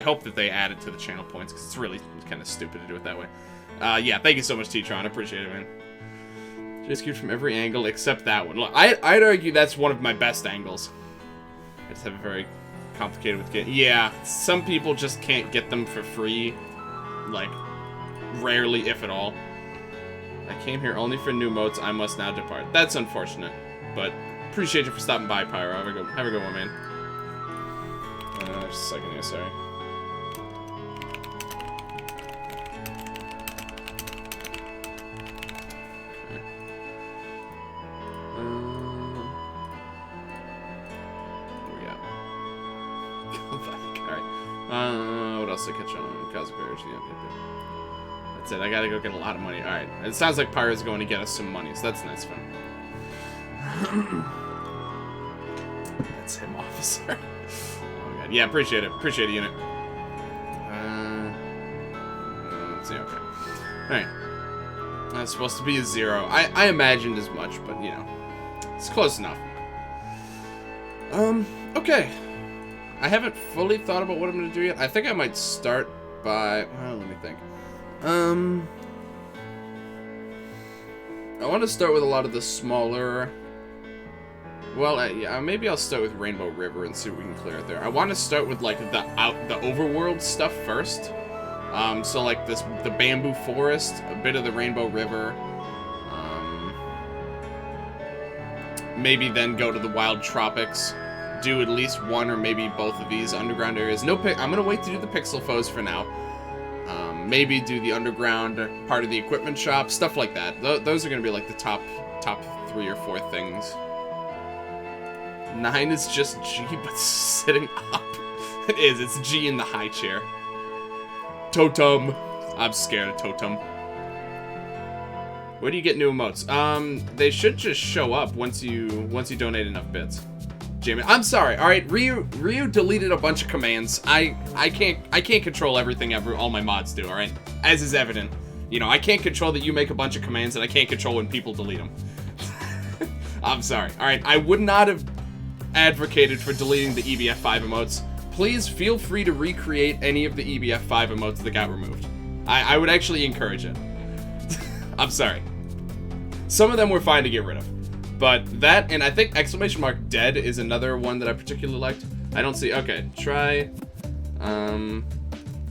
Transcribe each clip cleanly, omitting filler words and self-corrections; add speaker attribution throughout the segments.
Speaker 1: hope that they add it to the channel points, because it's really kind of stupid to do it that way. Yeah, thank you so much, T-Tron. I appreciate it, man. Just cute from every angle except that one. Look, I'd argue that's one of my best angles. I just have a very complicated with getting... Yeah, some people just can't get them for free. Like, rarely, if at all. I came here only for new motes. I must now depart. That's unfortunate, but appreciate you for stopping by, Pyro. Have a good one, man. Just a second here, sorry. What else to catch on? Cosmic Bears, yeah. That's it. I gotta go get a lot of money. Alright. It sounds like Pyro's going to get us some money, so that's nice fun. That's him, officer. Oh god. Yeah, appreciate it. Appreciate it, unit. Let's see, okay. Alright. That's supposed to be a 0. I imagined as much, but you know. It's close enough. Okay. I haven't fully thought about what I'm going to do yet. I think I might start by... Well, let me think. I want to start with a lot of the smaller... Well, yeah, maybe I'll start with Rainbow River and see what we can clear out there. I want to start with, like, the overworld stuff first. So, like, the Bamboo Forest, a bit of the Rainbow River. Maybe then go to the Wild Tropics. Do at least one or maybe both of these underground areas. I'm gonna wait to do the Pixel Foes for now. Maybe do the underground part of the equipment shop, stuff like that. Those are gonna be like the top 3 or 4 things. 9 is just G, but sitting up. It is. It's G in the high chair. Totem. I'm scared of Totem. Where do you get new emotes? They should just show up once you donate enough bits. Jamie, I'm sorry. All right, Ryu deleted a bunch of commands. I can't control everything all my mods do. All right, as is evident. You know, I can't control that you make a bunch of commands, and I can't control when people delete them. I'm sorry. All right, I would not have advocated for deleting the EBF5 emotes. Please feel free to recreate any of the EBF5 emotes that got removed. I would actually encourage it. I'm sorry. Some of them were fine to get rid of. But that, and I think !dead is another one that I particularly liked. I don't see, okay, try,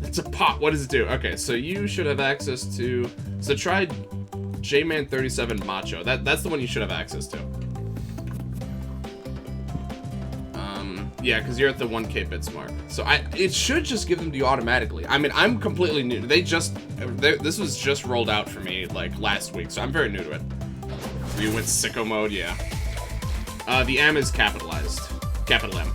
Speaker 1: it's a pot, what does it do? Okay, so you should have access to, so try JMan37 Macho. That's the one you should have access to. Yeah, because you're at the 1K bits mark. So it should just give them to you automatically. I mean, I'm completely new. This was just rolled out for me, like, last week, so I'm very new to it. You went sicko mode, yeah. The M is capitalized. Capital M.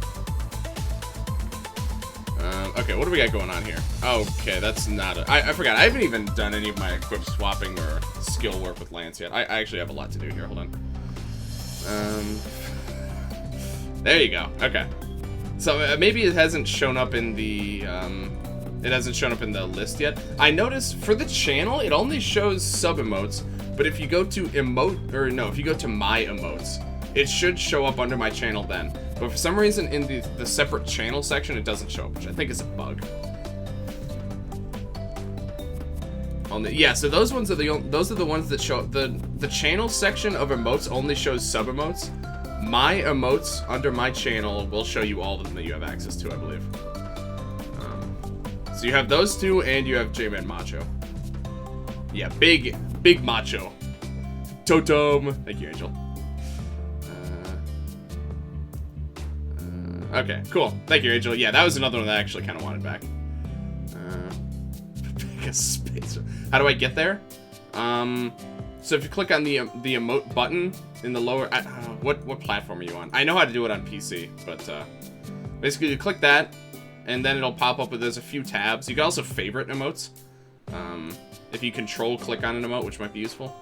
Speaker 1: Okay, what do we got going on here? Okay, that's not a... I forgot, I haven't even done any of my equip swapping or skill work with Lance yet. I actually have a lot to do here, hold on. There you go, okay. So maybe it hasn't shown up in the, list yet. I noticed for the channel, it only shows sub-emotes, but if you go to if you go to my emotes, it should show up under my channel then. But for some reason in the separate channel section, it doesn't show up, which I think is a bug. Yeah, so those ones are the ones that show up. The channel section of emotes only shows sub-emotes. My emotes under my channel will show you all of them that you have access to, I believe. So you have those two, and you have J-Man Macho. Yeah, big macho. Totem. Thank you, Angel. Okay, cool. Thank you, Angel. Yeah, that was another one that I actually kind of wanted back. Biggest space. How do I get there? So if you click on the emote button in the lower... what platform are you on? I know how to do it on PC, but basically you click that, and then it'll pop up with there's a few tabs. You can also favorite emotes. If you control-click on an emote, which might be useful.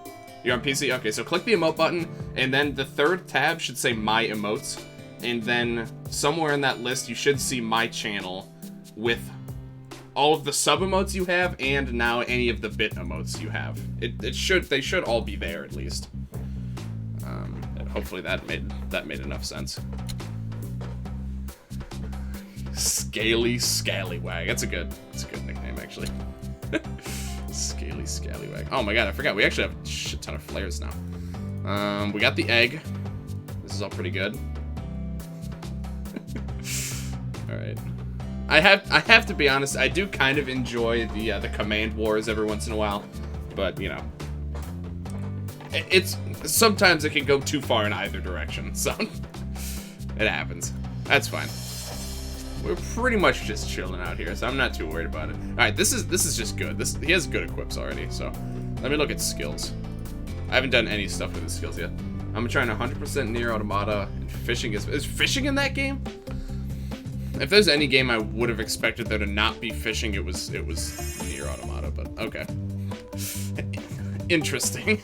Speaker 1: You're on PC? Okay, so click the emote button, and then the third tab should say My Emotes. And then somewhere in that list, you should see My Channel with all of the sub-emotes you have, and now any of the bit emotes you have. They should all be there, at least. Hopefully that made enough sense. Scaly Scallywag. That's a good nickname, actually. Scaly Scallywag. Oh my god, I forgot. We actually have a shit ton of flares now. We got the egg. This is all pretty good. Alright. I have to be honest, I do kind of enjoy the command wars every once in a while. But, you know. Sometimes it can go too far in either direction, so it happens. That's fine. We're pretty much just chilling out here, so I'm not too worried about it. Alright, this is just good. He has good equips already, so let me look at skills. I haven't done any stuff with his skills yet. I'm trying 100% near automata, and fishing is fishing in that game? If there's any game I would have expected there to not be fishing, it was near automata, but okay. Interesting.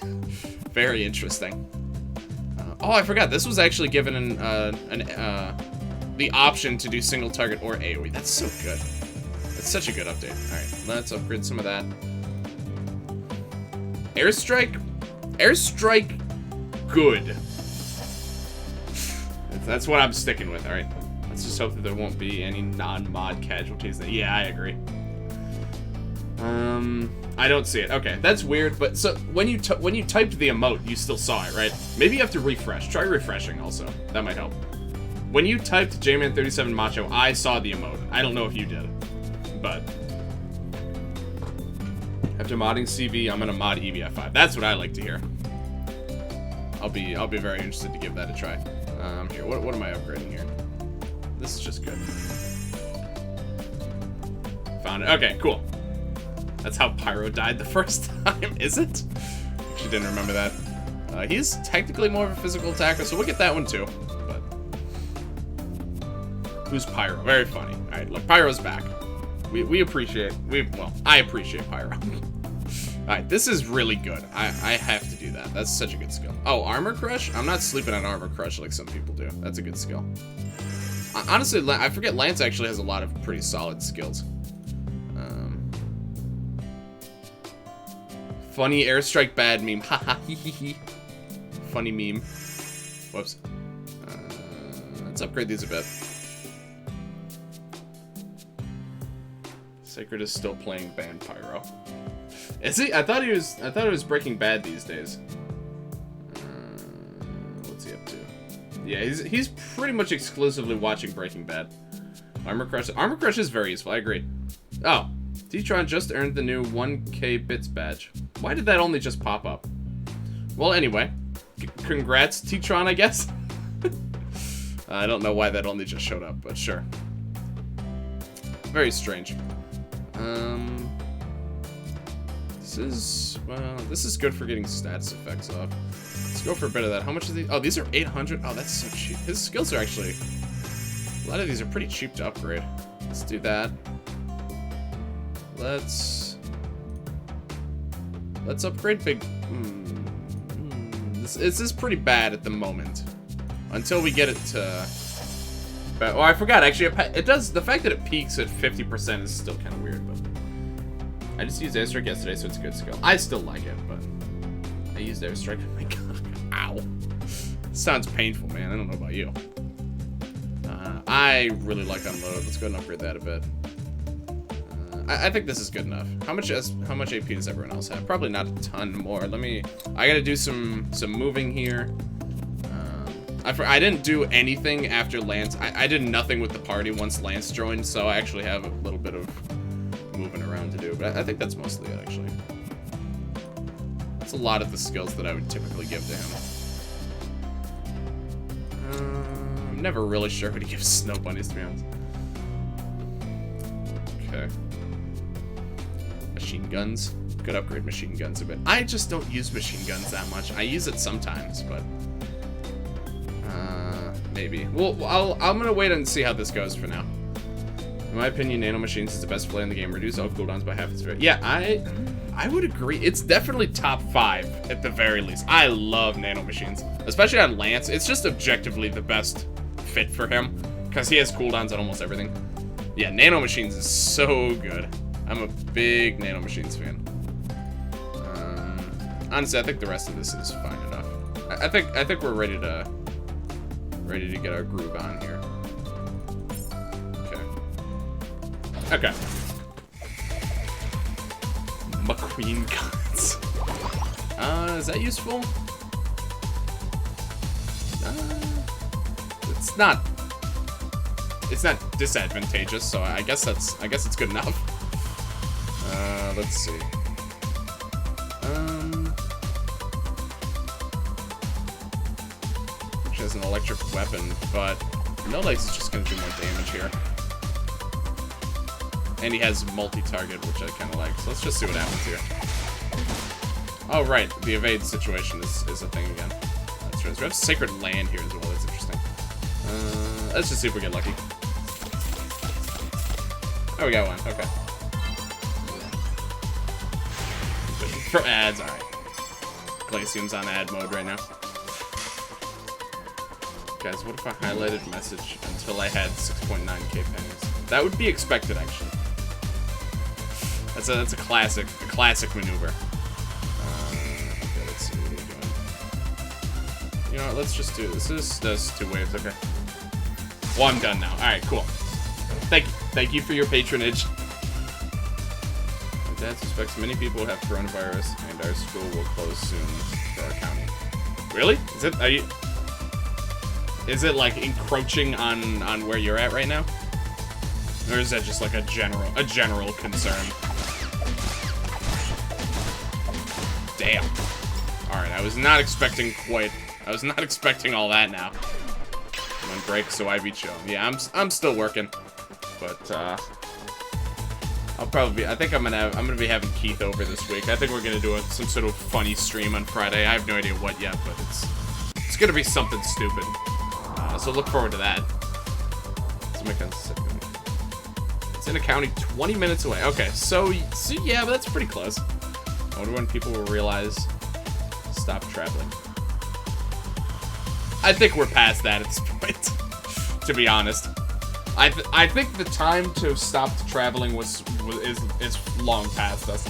Speaker 1: Very interesting. Oh, I forgot. This was actually given the option to do single target or AoE. That's so good. That's such a good update. Alright, let's upgrade some of that. Airstrike? Airstrike, good. That's what I'm sticking with, alright. Let's just hope that there won't be any non-mod casualties. Yeah, I agree. I don't see it. Okay, that's weird, but so when you typed the emote, you still saw it, right? Maybe you have to refresh. Try refreshing also. That might help. When you typed JMan37 Macho, I saw the emote. I don't know if you did, but after modding CV, I'm gonna mod EBF5. That's what I like to hear. I'll be very interested to give that a try. Here, what am I upgrading here? This is just good. Found it. Okay, cool. That's how Pyro died the first time, is it? Actually didn't remember that. He's technically more of a physical attacker, so we'll get that one too. But who's Pyro? Very funny. All right, look, Pyro's back. We appreciate. Well, I appreciate Pyro. All right, this is really good. I have to do that. That's such a good skill. Oh, Armor Crush? I'm not sleeping on Armor Crush like some people do. That's a good skill. Honestly, I forget Lance actually has a lot of pretty solid skills. Funny airstrike bad meme. Haha, hee. Funny meme. Whoops. Let's upgrade these a bit. Sacred is still playing Band Pyro. Is he? I thought it was Breaking Bad these days. What's he up to? Yeah, he's pretty much exclusively watching Breaking Bad. Armor Crush. Armor Crush is very useful. I agree. Oh. T-Tron just earned the new 1K bits badge. Why did that only just pop up? Well, anyway. Congrats, T-Tron, I guess? I don't know why that only just showed up, but sure. Very strange. This is good for getting status effects off. Let's go for a bit of that. How much is these? Oh, these are 800. Oh, that's so cheap. His skills are actually... A lot of these are pretty cheap to upgrade. Let's do that. Let's upgrade big. This is pretty bad at the moment, until we get it to. Oh, I forgot. Actually, it does. The fact that it peaks at 50% is still kind of weird. But I just used airstrike yesterday, so it's a good skill. I still like it, but I used airstrike. Oh my god! Ow! Sounds painful, man. I don't know about you. I really like unload. Let's go and upgrade that a bit. I think this is good enough. How much AP does everyone else have? Probably not a ton more. I gotta do some moving here. I didn't do anything after Lance. I did nothing with the party once Lance joined, so I actually have a little bit of moving around to do. But I think that's mostly it, actually. That's a lot of the skills that I would typically give to him. I'm never really sure who to give snow bunnies, to be honest. Okay. Machine guns. Could upgrade machine guns a bit. I just don't use machine guns that much. I use it sometimes, but maybe. Well, I'm gonna wait and see how this goes for now. In my opinion, Nano Machines is the best play in the game. Reduce all cooldowns by half its rate. Yeah, I would agree. It's definitely top 5 at the very least. I love Nano Machines, especially on Lance. It's just objectively the best fit for him because he has cooldowns on almost everything. Yeah, Nano Machines is so good. I'm a big Nano Machines fan. Honestly, I think the rest of this is fine enough. I think we're ready to get our groove on here. Okay. Okay. McQueen guns. Is that useful? It's not disadvantageous, so I guess it's good enough. Let's see. Which has an electric weapon, but No Legs is just gonna do more damage here. And he has multi-target, which I kinda like. So let's just see what happens here. Oh right, the evade situation is a thing again. That's right. So we have Sacred Land here as well, that's interesting. Let's just see if we get lucky. Oh, we got one, okay. For ads, alright. Glacium's on ad mode right now. Guys, what if I highlighted message until I had 6.9k pennies? That would be expected, actually. That's a classic maneuver. Okay, let's see what we're doing. You know what, let's just do this. This 2 waves, okay. Well, I'm done now. Alright, cool. Thank you for your patronage. My dad suspects many people have coronavirus, and our school will close soon for our county. Really? Is it like encroaching on where you're at right now? Or is that just like a general concern? Damn. Alright, I was not expecting all that now. One break, so I beat you. Yeah, I'm still working. But I'll probably I think I'm gonna be having Keith over this week. I think we're gonna do some sort of funny stream on Friday. I have no idea what yet, but it's gonna be something stupid. So look forward to that. It's in a county 20 minutes away. Okay, so yeah, but that's pretty close. I wonder when people will realize stop traveling. I think we're past that at this point, to be honest. I think the time to stop traveling is long past us.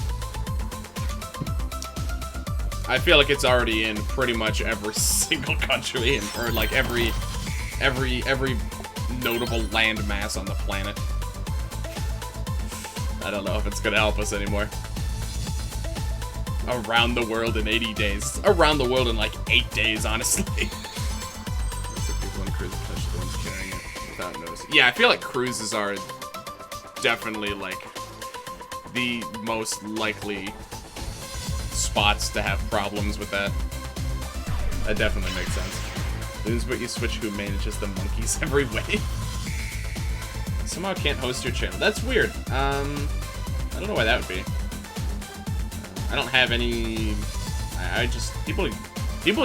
Speaker 1: I feel like it's already in pretty much every single country, or like every notable landmass on the planet. I don't know if it's gonna help us anymore. Around the world in 80 days. Around the world in like 8 days, honestly. People on cruises, especially the ones carrying it without noticing. Yeah, I feel like cruises are definitely like the most likely spots to have problems with that. That definitely makes sense. Lose, but you switch who manages the monkeys every way. Somehow can't host your channel. That's weird. I don't know why that would be. I don't have any. I just people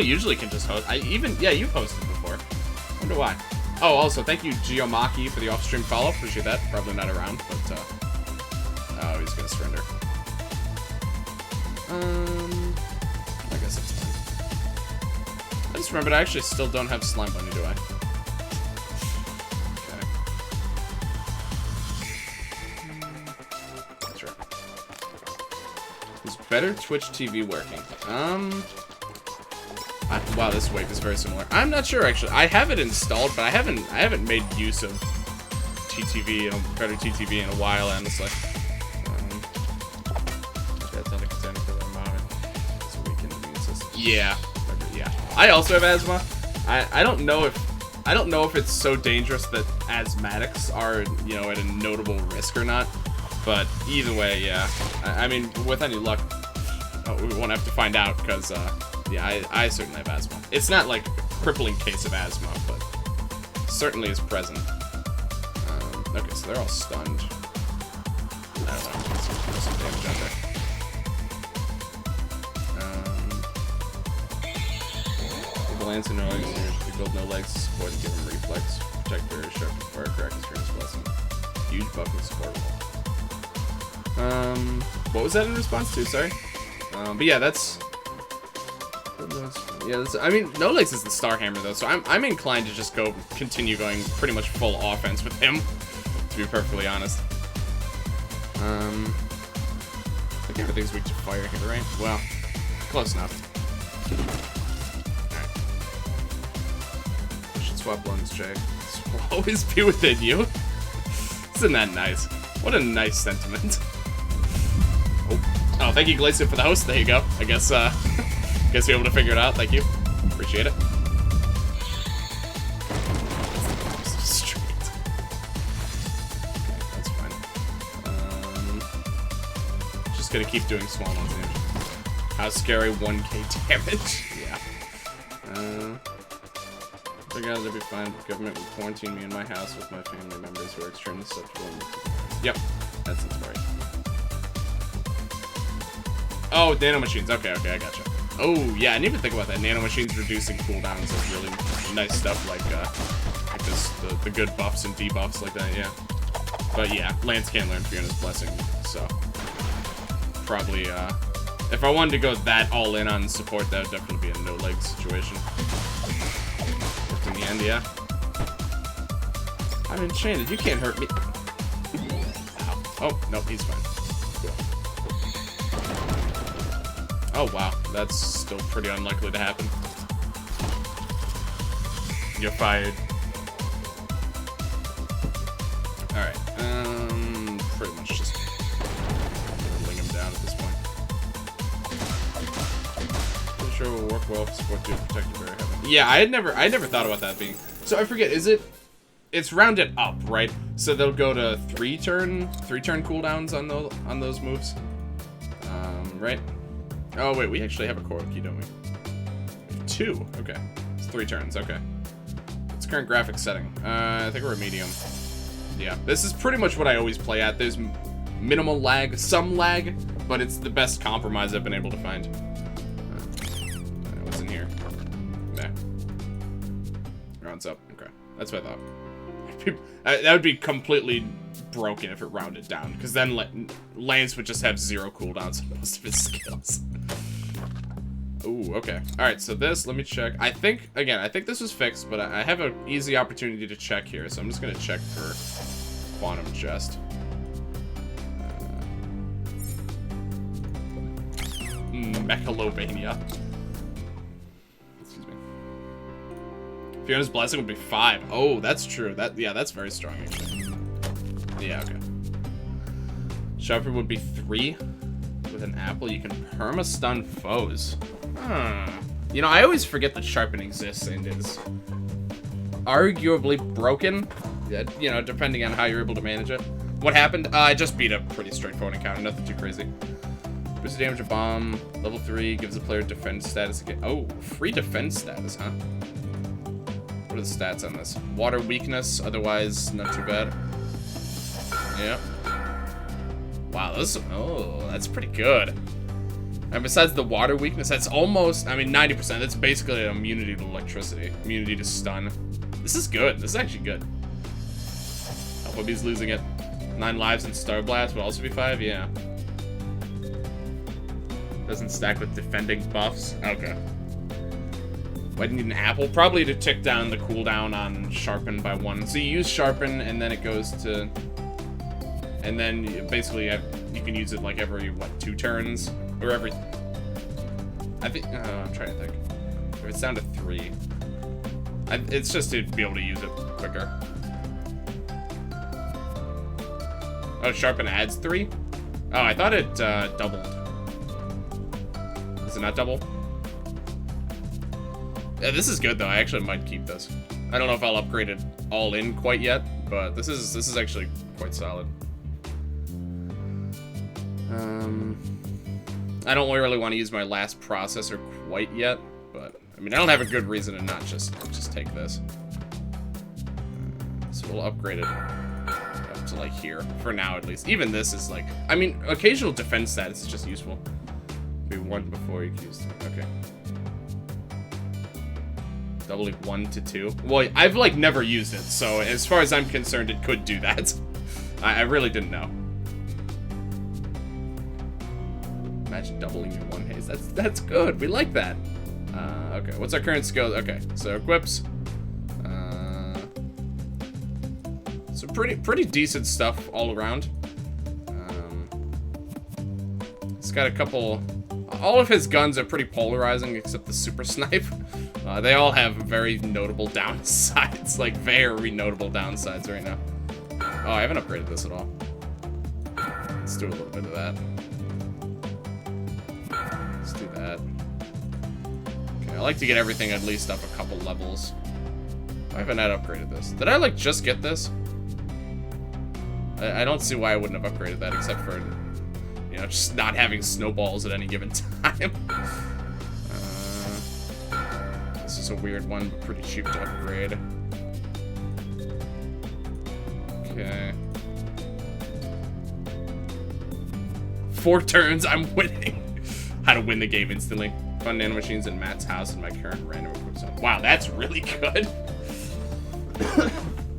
Speaker 1: usually can just host. Yeah, you've hosted before. Wonder why. Oh, also thank you Geomaki for the off-stream follow. Appreciate that. Probably not around, but oh, he's gonna surrender. I guess that's fine. I just remembered I actually still don't have Slime Bunny, do I? Okay. That's right. Is better Twitch TV working? Wow, this wave is very similar. I'm not sure actually. I have it installed, but I haven't made use of TTV and better TTV in a while, honestly. That's not a concern for the moment. It's a weakened immune system. Yeah. Yeah. I also have asthma. I don't know if it's so dangerous that asthmatics are, you know, at a notable risk or not. But either way, yeah. I mean, with any luck, we won't have to find out because, yeah, I certainly have asthma. It's not like a crippling case of asthma, but certainly is present. Okay, so they're all stunned. I don't know. There's some damage out there. Lance and no legs here. We build no legs to support and give him reflex. Protect very sharp and fire crackers during his blessing. Huge buff and support wall. What was that in response to? Sorry. But yeah, that's. Yeah, I mean, no legs is the Star Hammer though, so I'm inclined to just continue going pretty much full offense with him. To be perfectly honest. I think everything's weak to fire here, right? Well, close enough. Swap lungs, Jay. This will always be within you. Isn't that nice? What a nice sentiment. Oh, thank you, Glacier, for the host. There you go. I guess, guess you're able to figure it out. Thank you. Appreciate it. Straight. Okay, that's fine. Just gonna keep doing small ones. How scary 1k damage. Yeah. Figure out it'll be fine, but government will quarantine me in my house with my family members who are extremely susceptible. Yep, that seems right. Oh, nano machines. Okay, I gotcha. Oh, yeah, I didn't even think about that. Nano machines reducing cooldowns is really nice stuff, like this, the good buffs and debuffs like that, yeah. But yeah, Lance can't learn Fiona's Blessing, so probably, if I wanted to go that all in on support, that would definitely be a no-leg situation. Worked in the end, yeah. I'm enchanted. You can't hurt me. Ow. Oh, nope, he's fine. Cool. Oh, wow. That's still pretty unlikely to happen. You're fired. Alright, pretty much just ling him down at this point. Pretty sure it will work well if support to protect you very heavily. Yeah, I never thought about that being. So I forget, it's rounded up, right? So they'll go to three turn cooldowns on those moves. Right? Oh wait, we actually have a core key, don't we? 2. Okay. It's 3 turns, okay. What's current graphics setting? I think we're at medium. Yeah, this is pretty much what I always play at. There's minimal lag, some lag, but it's the best compromise I've been able to find. What's in here? There. Rounds up. Okay, that's what I thought. That would be completely broken if it rounded down, because then Lance would just have 0 cooldowns on most of his skills. Ooh, okay. Alright, so this, let me check. I think this was fixed, but I have an easy opportunity to check here, so I'm just going to check for Quantum Chest. Mechalovania. Excuse me. Fiona's Blessing would be 5. Oh, that's true. Yeah, that's very strong, actually. Yeah, okay. Sharper would be 3. With an apple, you can perma-stun foes. You know, I always forget that Sharpen exists and is arguably broken. You know, depending on how you're able to manage it. What happened? I just beat a pretty straightforward encounter, nothing too crazy. Boosts the damage of bomb. Level 3 gives the player defense status again. Oh, free defense status, huh? What are the stats on this? Water weakness, otherwise not too bad. Yep. Wow, that's pretty good. And besides the water weakness, that's almost, I mean, 90%. That's basically an immunity to electricity. Immunity to stun. This is good. This is actually good. I hope he's losing it. 9 lives and Star Blast would also be 5, yeah. Doesn't stack with defending buffs. Okay. Why do you need an apple? Probably to tick down the cooldown on Sharpen by 1. So you use Sharpen, and then it goes to... And then, basically, you can use it, like, every, what, 2 turns? Or every... I think... I'm trying to think. If it's down to 3. It's just to be able to use it quicker. Oh, Sharpen adds 3? Oh, I thought it, doubled. Is it not double? Yeah, this is good, though. I actually might keep this. I don't know if I'll upgrade it all in quite yet, but this is actually quite solid. I don't really want to use my last processor quite yet, but I mean, I don't have a good reason to not just take this. So we'll upgrade it up to like here for now, at least. Even this is like, I mean, occasional defense status is just useful. Be 1 before you can use it. Okay. Doubling 1 to 2. Well, I've like never used it, so as far as I'm concerned, it could do that. I really didn't know. Imagine doubling your 1 haze. That's good. We like that. Okay, what's our current skill? Okay, so equips. So pretty decent stuff all around. He's got a couple. All of his guns are pretty polarizing, except the super snipe. They all have very notable downsides, like very notable downsides right now. Oh, I haven't upgraded this at all. do a little bit of that. Let's do that. Okay, I like to get everything at least up a couple levels. Why haven't I upgraded this? Did I, like, just get this? I don't see why I wouldn't have upgraded that, except for, you know, just not having snowballs at any given time. This is a weird one, but pretty cheap to upgrade. Okay. 4 turns, I'm winning. How to win the game instantly. Fun nanomachines in Matt's house in my current random equip zone. Wow, that's really good.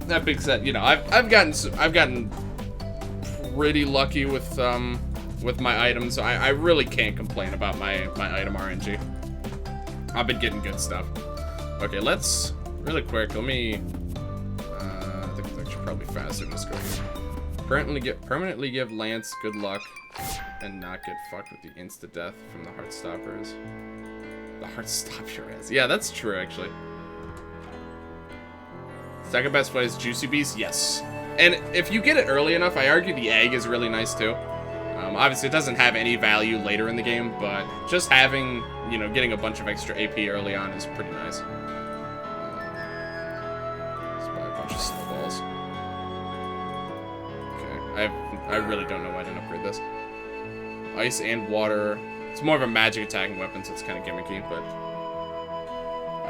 Speaker 1: That being said, you know, I've gotten pretty lucky with my items. I really can't complain about my item RNG. I've been getting good stuff. Okay, let's really quick. Let me. I think it's actually probably faster to just go here. Permanently give Lance good luck and not get fucked with the insta death from the Heartstoppers. The Heartstopper is. Yeah, that's true actually. Second best play is Juicy Beast, yes. And if you get it early enough, I argue the egg is really nice too. Obviously, it doesn't have any value later in the game, but just having, you know, getting a bunch of extra AP early on is pretty nice. Let's buy a bunch of snowballs. Okay, I really don't know why I didn't upgrade this. Ice and water. It's more of a magic attacking weapon, so it's kind of gimmicky, but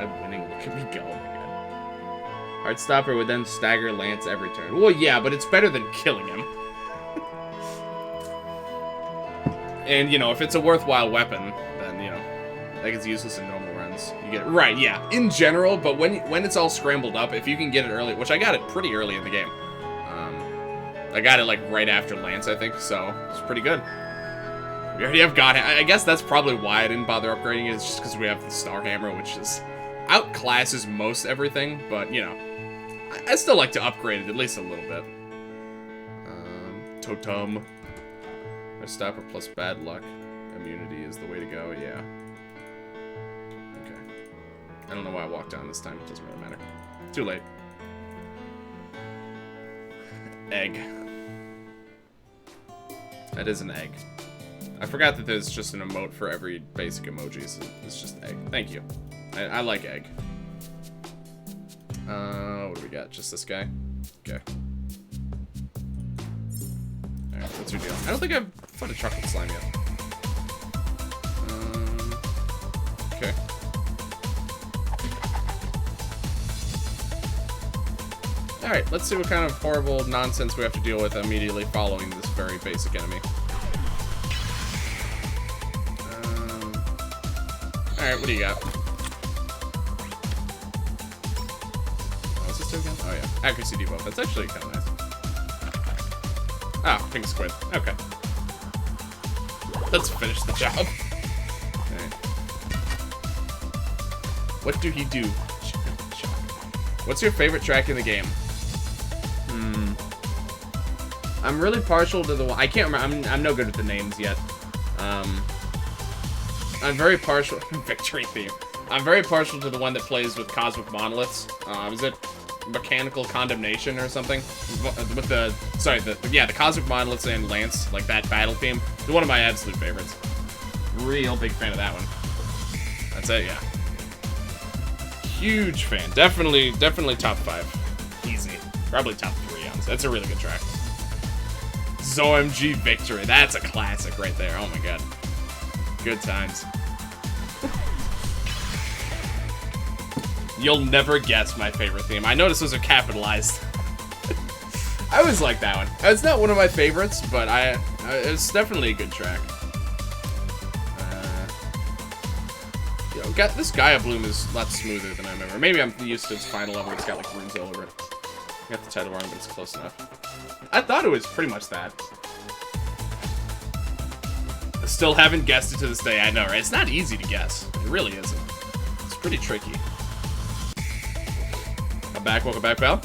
Speaker 1: I'm winning. Look at me go. Oh my god. Heartstopper would then stagger Lance every turn. Well, yeah, but it's better than killing him. And, you know, if it's a worthwhile weapon, then, you know, like it's useless in normal runs. You get it. Right, yeah, in general, but when it's all scrambled up, if you can get it early, which I got it pretty early in the game. I got it, like, right after Lance, I think, so it's pretty good. We already have God. I guess that's probably why I didn't bother upgrading it, is just because we have the Star Hammer, which is outclasses most everything, but, you know, I still like to upgrade it at least a little bit. Totem. Stopper plus bad luck. Immunity is the way to go, yeah. Okay. I don't know why I walked down this time, it doesn't really matter. Too late. Egg. That is an egg. I forgot that there's just an emote for every basic emoji, so it's just egg. Thank you. I like egg. What do we got? Just this guy? Okay. Alright, what's your deal? I don't think I've fought a chocolate slime yet. Okay. Alright, let's see what kind of horrible nonsense we have to deal with immediately following this very basic enemy. Alright, what do you got? What's this do again? Oh yeah, accuracy debuff. That's actually kind of nice. Ah, pink squid. Okay. Let's finish the job. Okay. What do he do? What's your favorite track in the game? I'm really partial to the one. I can't remember. I'm no good with the names yet. I'm very partial. Victory theme. I'm very partial to the one that plays with cosmic monoliths. Is it Mechanical Condemnation or something? With the the cosmic monoliths and Lance, like that battle theme. It's one of my absolute favorites. Real big fan of that one. That's it, yeah. Huge fan. Definitely top 5. Easy. Probably top 3, honestly. That's a really good track. ZOMG Victory. That's a classic right there. Oh my god. Good times. You'll never guess my favorite theme. I noticed those are capitalized. I always like that one. It's not one of my favorites, but it's definitely a good track. This Gaia Bloom is a lot smoother than I remember. Maybe I'm used to its final level. It's got like runes all over it. Got the title wrong, but it's close enough. I thought it was pretty much that. I still haven't guessed it to this day. I know, right? It's not easy to guess. It really isn't. It's pretty tricky. Welcome back, pal.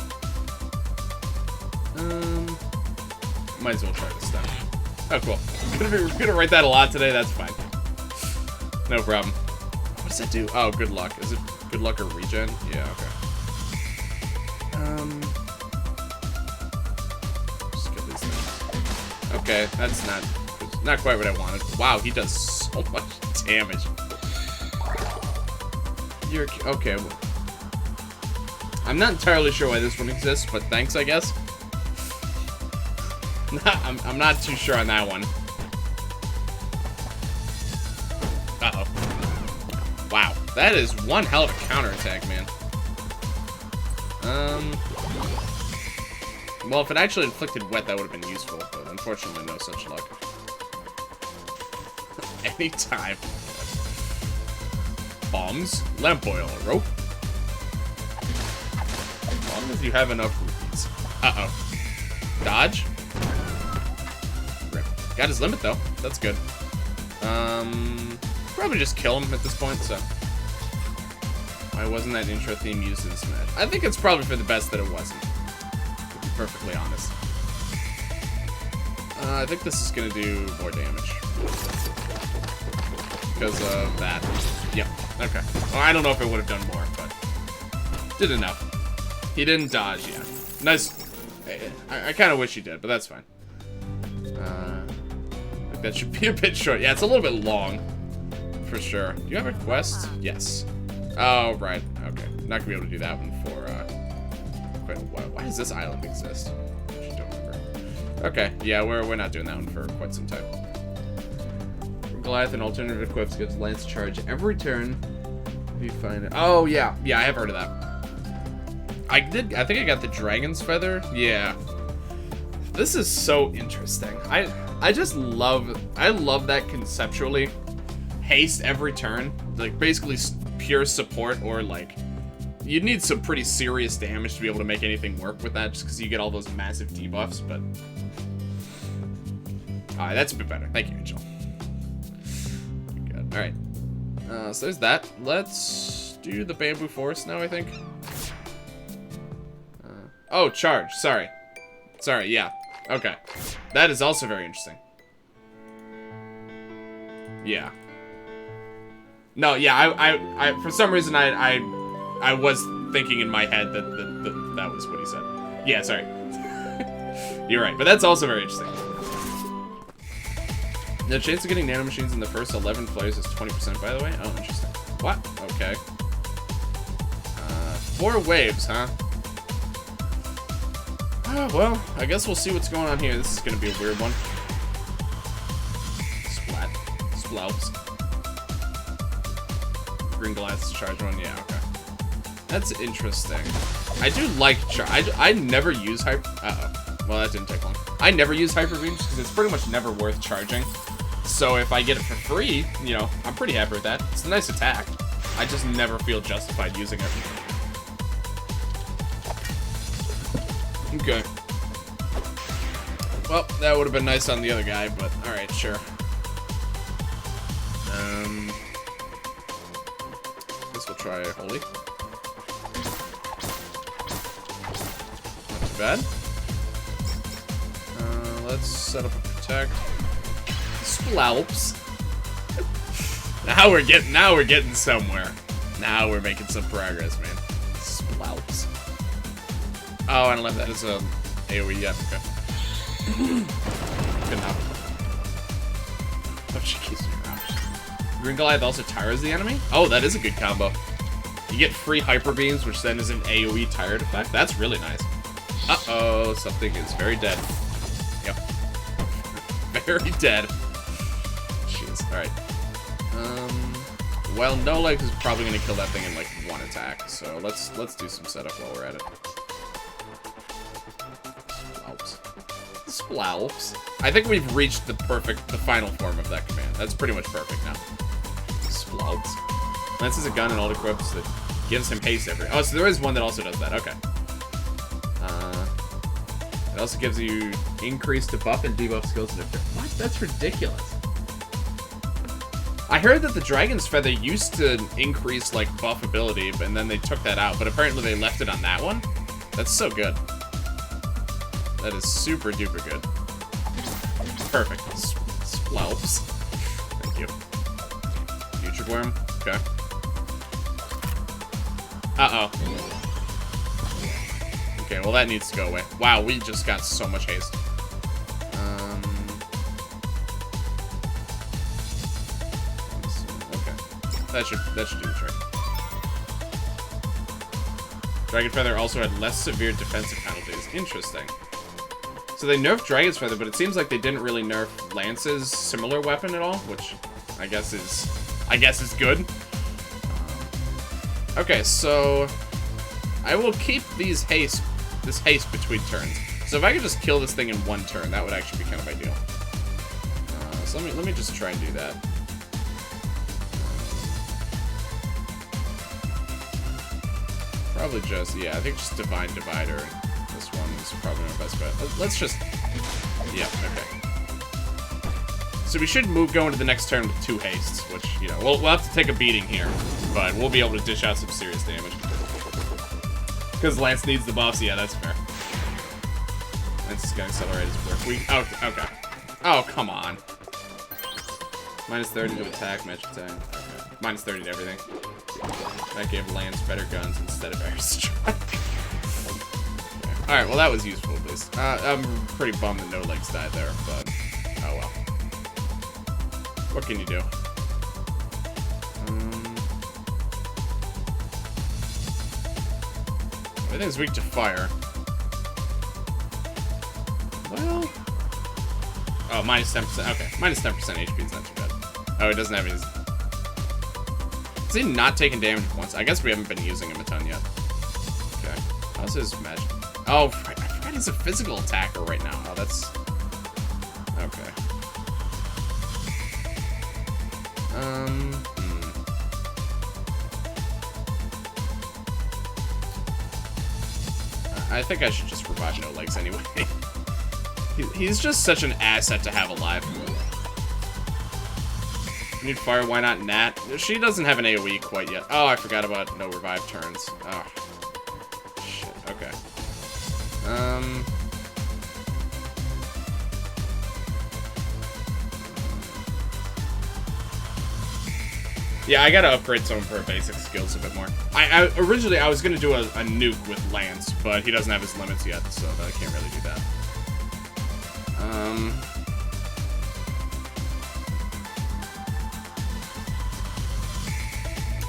Speaker 1: Might as well try this time. Oh, cool. We're gonna write that a lot today. That's fine. No problem. What does that do? Oh, good luck. Is it good luck or regen? Yeah, okay. Just get these things. Okay, that's not quite what I wanted. Wow, he does so much damage. You're okay. Well, I'm not entirely sure why this one exists, but thanks, I guess. I'm not too sure on that one. Uh-oh. Wow, that is one hell of a counterattack, man. Well, if it actually inflicted wet, that would have been useful, but unfortunately, no such luck. Anytime. Bombs, lamp oil, rope. As long as you have enough rupees. Uh-oh. Dodge. Rip. Got his limit, though. That's good. Probably just kill him at this point, so. Why wasn't that intro theme used in Smash? I think it's probably for the best that it wasn't. To be perfectly honest. I think this is gonna do more damage. Because of that. Yep. Okay. Well, I don't know if it would have done more, but did enough. He didn't dodge, yeah. Nice. I kind of wish he did, but that's fine. I think that should be a bit short. Yeah, it's a little bit long, for sure. Do you have a quest? Yes. Oh, right. Okay. Not gonna be able to do that one for quite a while. Why does this island exist? I just don't remember. Okay. Yeah, we're not doing that one for quite some time. Goliath and alternative equips gives lance charge every turn. If you find it. Oh yeah, yeah, I have heard of that. I think I got the dragon's feather. Yeah. This is so interesting. I love that conceptually. Haste every turn, like basically pure support, or like you'd need some pretty serious damage to be able to make anything work with that, just because you get all those massive debuffs. But all right, that's a bit better. Thank you, Angel. Alright, so there's that. Let's do the bamboo forest now, I think. Oh, charge. Sorry. Sorry, yeah. Okay. That is also very interesting. Yeah. No, yeah, I for some reason, I was thinking in my head that was what he said. Yeah, sorry. You're right, but that's also very interesting. The chance of getting nanomachines in the first 11 players is 20%, by the way. Oh, interesting. What? Okay. 4 waves, huh? Well, I guess we'll see what's going on here. This is going to be a weird one. Splat. Splouts. Green Goliath's charge one. Yeah, okay. That's interesting. I do like charge. I never use hyper... Uh-oh. Well, that didn't take long. I never use hyper beams because it's pretty much never worth charging. So if I get it for free, you know, I'm pretty happy with that. It's a nice attack. I just never feel justified using it. Okay. Well, that would have been nice on the other guy, but alright, sure. Guess we'll try Holy. Not too bad. Let's set up a protect. Sploups. Now we're getting somewhere. Now we're making some progress, man. Sploups. Oh, I left that as a AoE. Yeah, okay. Good enough. Oh, she keeps me around. Green Goliath also tires the enemy? Oh, that is a good combo. You get free hyper beams, which then is an AoE tired effect. That's really nice. Uh-oh, something is very dead. Yep. Very dead. Jeez. Alright. Well, no legs is probably gonna kill that thing in like one attack, so let's do some setup while we're at it. Splouts. Splouts. I think we've reached the final form of that command. That's pretty much perfect now. Splouts. This is a gun and all equips that gives him haste every... Oh, so there is one that also does that. Okay. It also gives you increased to buff and debuff skills and effect. What? That's ridiculous. I heard that the Dragon's Feather used to increase, like, buff ability, and then they took that out, but apparently they left it on that one? That's so good. That is super duper good. Perfect. Sploups. Thank you. Future Worm. Okay. Uh-oh. Okay, well that needs to go away. Wow, we just got so much haste. that should do the trick. Dragon Feather also had less severe defensive penalties. Interesting. So they nerfed Dragon's Feather, but it seems like they didn't really nerf Lance's similar weapon at all, which I guess is good. Okay, so I will keep this haste between turns. So if I could just kill this thing in one turn, that would actually be kind of ideal. So let me just try and do that. Probably just, yeah, I think just Divine Divider. This one is probably my best bet. Let's just, yeah, okay. So we should go into the next turn with 2 hastes, which, you know, we'll have to take a beating here, but we'll be able to dish out some serious damage. Because Lance needs the buffs, yeah, that's fair. Lance is gonna accelerate his work. Oh, okay. Oh, come on. Minus 30 to attack, magic attack. Okay. Minus 30 to everything. That gave Lance better guns instead of airstrike. Okay. Alright, well that was useful at least. I'm pretty bummed that no legs died there, but oh well. What can you do? Everything's weak to fire. Well... Oh, minus 10%. Okay, minus 10% HP is not too bad. Oh, it doesn't have his... Is he not taking damage once? I guess we haven't been using him a ton yet. Okay. How's his magic? Oh, I forgot he's a physical attacker right now. Oh, that's... Okay. I think I should just revive No Legs anyway. He's just such an asset to have alive. Need fire, why not Nat? She doesn't have an AoE quite yet. Oh, I forgot about no revive turns. Oh. Shit, okay. Yeah, I gotta upgrade some of her basic skills a bit more. Originally, I was gonna do a nuke with Lance, but he doesn't have his limits yet, so I can't really do that.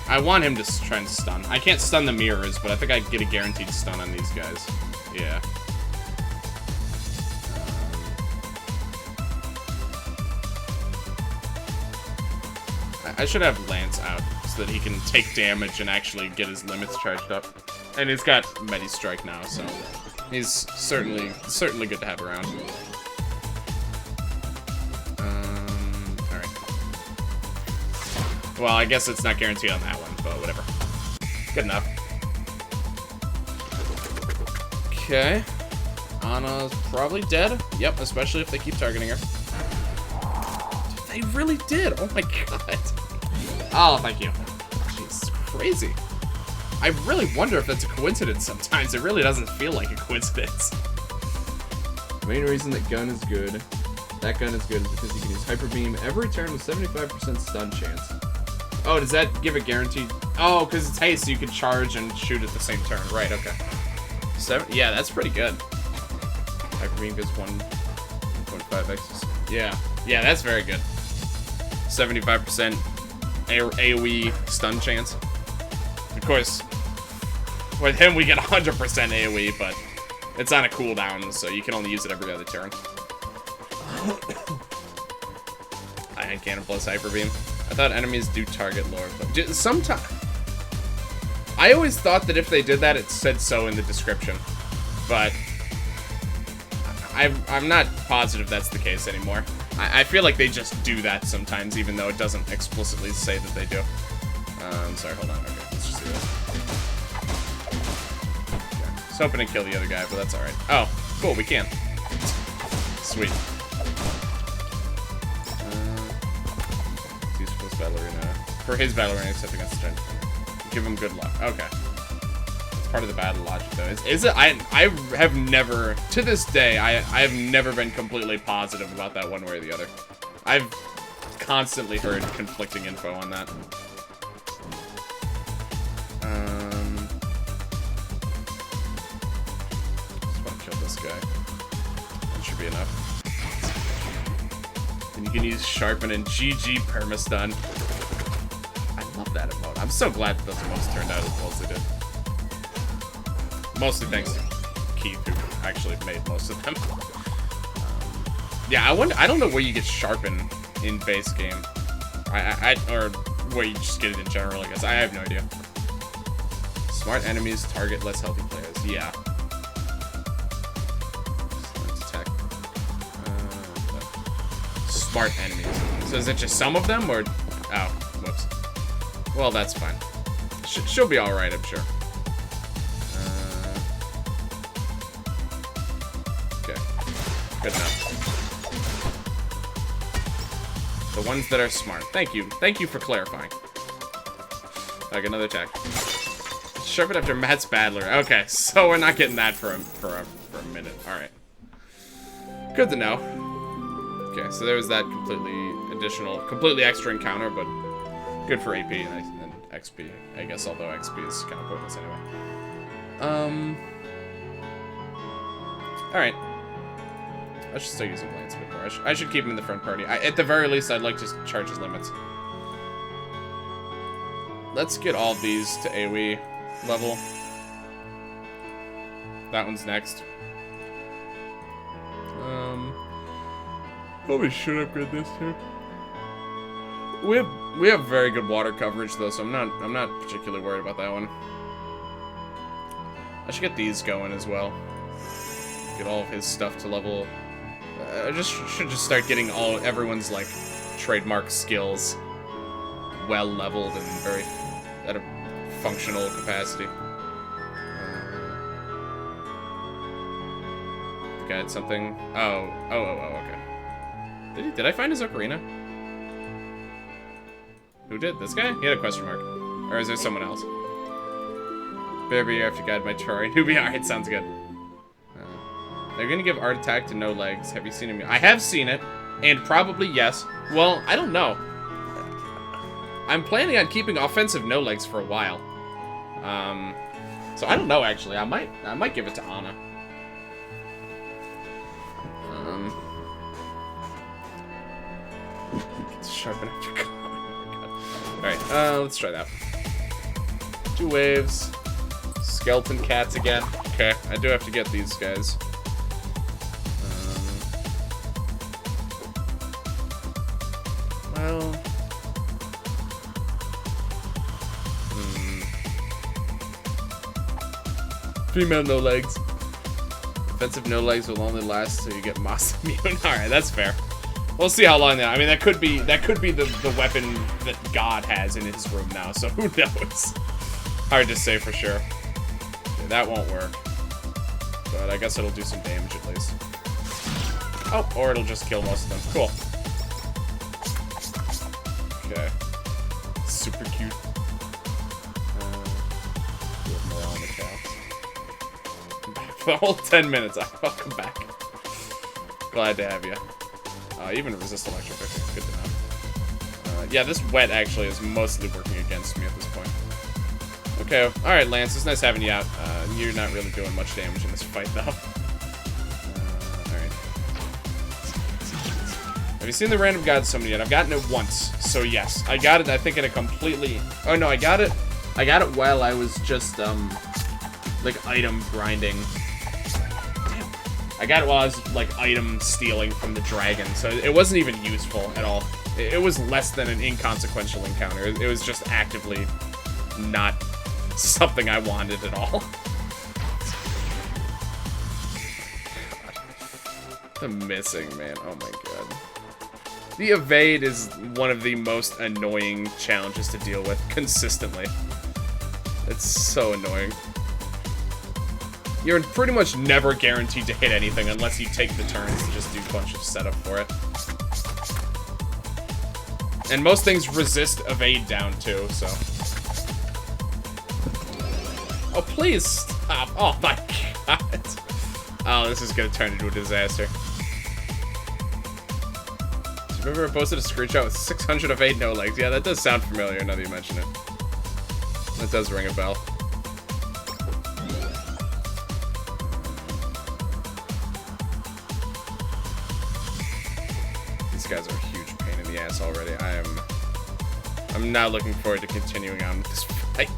Speaker 1: I want him to try and stun. I can't stun the mirrors, but I think I get a guaranteed stun on these guys. Yeah. I should have Lance out so that he can take damage and actually get his limits charged up. And he's got Medi Strike now, so he's certainly good to have around. Alright. Well, I guess it's not guaranteed on that one, but whatever. Good enough. Okay. Anna's probably dead. Yep, especially if they keep targeting her. They really did. Oh my god. Oh, thank you. Jeez, crazy. I really wonder if that's a coincidence sometimes. It really doesn't feel like a coincidence. The main reason that gun is good, is because you can use Hyper Beam every turn with 75% stun chance. Oh, does that give a guaranteed? Oh, because it's haste, so you can charge and shoot at the same turn. Right, okay. Yeah, that's pretty good. Hyper Beam gives 1.5x. Yeah, that's very good. 75% AoE stun chance. Of course, with him we get 100% AoE, but it's on a cooldown, so you can only use it every other turn. Ion Cannon plus Hyper Beam. I thought enemies do target lore, but sometimes... I always thought that if they did that, it said so in the description, but I'm not positive that's the case anymore. I feel like they just do that sometimes, even though it doesn't explicitly say that they do. Sorry, hold on. Okay, let's just do this. Okay. I was hoping to kill the other guy, but that's alright. Oh, cool, we can. Sweet. Use for his ballerina. For his ballerina, except against the giant. Give him good luck. Okay. It's part of the battle logic, though. Is it? I have never, to this day, I have never been completely positive about that one way or the other. I've constantly heard conflicting info on that. Just want to kill this guy. That should be enough. Then you can use Sharpen and GG Permastun. I love that emote. I'm so glad that those emotes turned out as well as they did. Mostly thanks to Keith, who actually made most of them. Yeah, I don't know where you get sharpen in base game. Or where you just get it in general, I guess. I have no idea. Smart enemies target less healthy players. Yeah. Let's attack. Smart enemies. So is it just some of them, or... Oh, whoops. Well, that's fine. She'll be alright, I'm sure. Okay. Good enough. The ones that are smart. Thank you. Thank you for clarifying. Okay, another attack. Sharpen after Matt's Battler. Okay, so we're not getting that for a minute. Alright. Good to know. Okay, so there was that completely extra encounter, but good for AP and XP, I guess, although XP is kind of pointless anyway. Alright. I should start using Lance a bit more. I should keep him in the front party. At the very least, I'd like to charge his limits. Let's get all of these to AoE level. That one's next. Probably should upgrade this too. We have very good water coverage though, so I'm not particularly worried about that one. I should get these going as well. Get all of his stuff to level. I should just start getting everyone's like trademark skills well leveled and very at a functional capacity. The guy had something. Oh, okay. Did I find his ocarina? Who did? This guy? He had a question mark. Or is there someone else? Baby, you have to guide my Terrain. Alright, sounds good. They're gonna give Art Attack to no legs. Have you seen him? I have seen it, and probably yes. Well, I don't know. I'm planning on keeping offensive no legs for a while. So I don't know actually. I might give it to Ana. Sharpen up your gun. Oh my god. Alright, let's try that. 2 waves. Skeleton cats again. Okay, I do have to get these guys. Well... Female no legs. Offensive no legs will only last till you get moss immune. Alright, that's fair. We'll see how long that. I mean, that could be the weapon that God has in his room now, so who knows? Hard to say for sure. Okay, that won't work. But I guess it'll do some damage at least. Oh, or it'll just kill most of them. Cool. Okay. Super cute. We have more on the cats. For the whole 10 minutes. Welcome back. Glad to have you. Even resist electric. Okay, good to know. Yeah, this wet actually is mostly working against me at this point. Okay, alright, Lance. It's nice having you out. You're not really doing much damage in this fight, though. Alright. Have you seen the Random God Summon yet? I've gotten it once, so yes. I got it, I think, in a completely... Oh, no, I got it while I was just, like, item grinding. I got it while I was, like, item stealing from the dragon, so it wasn't even useful at all. It was less than an inconsequential encounter. It was just actively not something I wanted at all. The missing, man. Oh my god. The evade is one of the most annoying challenges to deal with consistently. It's so annoying. You're pretty much never guaranteed to hit anything unless you take the turns to just do a bunch of setup for it. And most things resist evade down too, so. Oh, please stop. Oh my god. Oh, this is gonna turn into a disaster. So remember I posted a screenshot with 600 evade no legs? Yeah, that does sound familiar now that you mention it. That does ring a bell. These guys are a huge pain in the ass already. I'm not looking forward to continuing on with this fight.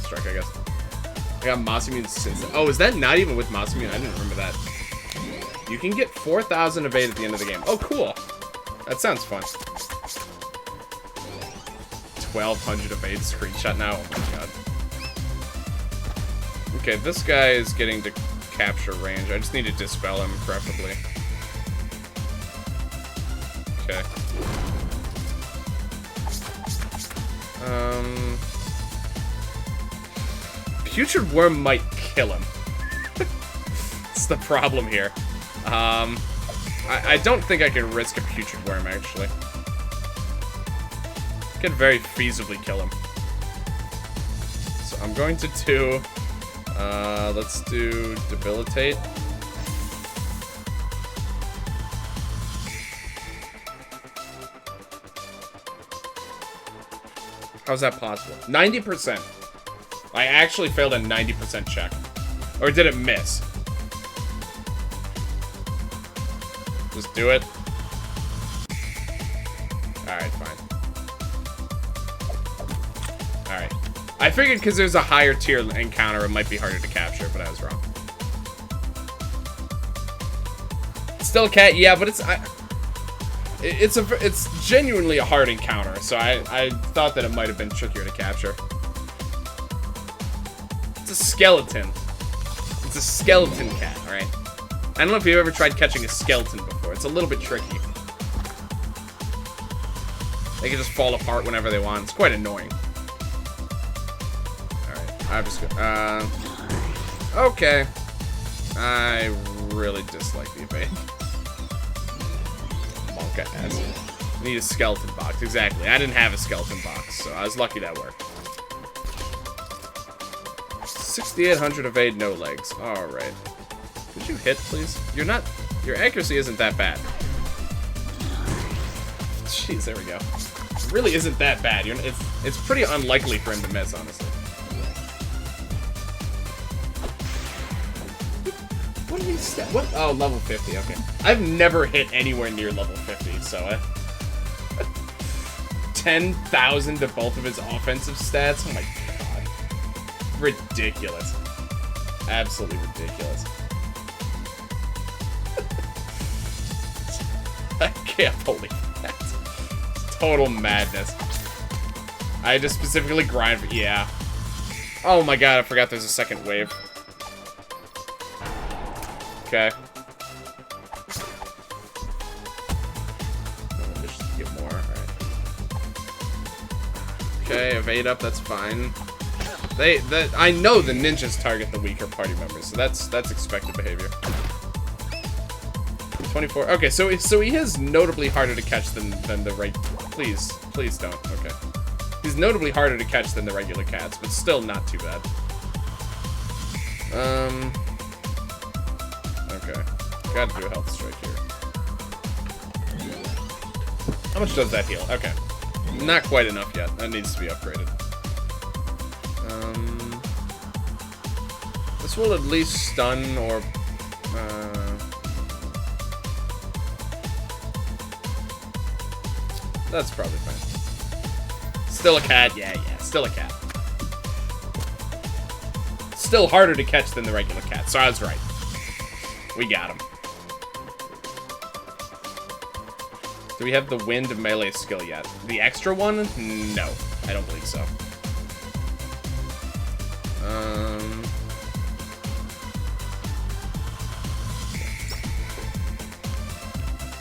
Speaker 1: Strike, I guess. I got Masamune since. Oh, is that not even with Masamune? I didn't remember that. You can get 4,000 evade at the end of the game. Oh, cool. That sounds fun. 1,200 evade screenshot now. Oh my god. Okay, this guy is getting to capture range. I just need to dispel him, preferably. Okay. Putrid Worm might kill him. That's the problem here. I don't think I can risk a Putrid Worm, actually. Could very feasibly kill him. So I'm going to do... let's do Debilitate. How's that possible? 90%. I actually failed a 90% check. Or did it miss? Just do it. Alright, fine. Alright. I figured because there's a higher tier encounter, it might be harder to capture, but I was wrong. Still cat, yeah, but it's genuinely a hard encounter, so I thought that it might have been trickier to capture. It's a skeleton. It's a skeleton cat, alright? I don't know if you've ever tried catching a skeleton before. It's a little bit tricky. They can just fall apart whenever they want. It's quite annoying. Alright, I'm just gonna... okay. I really dislike the evade. Monka has it. I need a skeleton box. Exactly. I didn't have a skeleton box, so I was lucky that worked. 6,800 evade, no legs. Alright. Could you hit, please? You're not... Your accuracy isn't that bad. Jeez, there we go. It really isn't that bad. It's pretty unlikely for him to miss, honestly. What are these stats? What? Oh, level 50, okay. I've never hit anywhere near level 50, so... 10,000 to both of his offensive stats? Oh my god. Ridiculous. Absolutely ridiculous. I can't believe that. It's total madness. I had to specifically grind for... Yeah. Oh my god, I forgot there's a second wave. Okay. Oh, just get more. Alright. Okay, evade up, that's fine. I know the ninjas target the weaker party members, so that's expected behavior. 24. Okay, so he is notably harder to catch than the right. Please don't. Okay. He's notably harder to catch than the regular cats, but still not too bad. Okay. Gotta do a health strike here. How much does that heal? Okay. Not quite enough yet. That needs to be upgraded. This will at least stun or... that's probably fine. Still a cat. Yeah, still a cat. Still harder to catch than the regular cat, so I was right. We got him. Do we have the wind melee skill yet? The extra one? No, I don't believe so.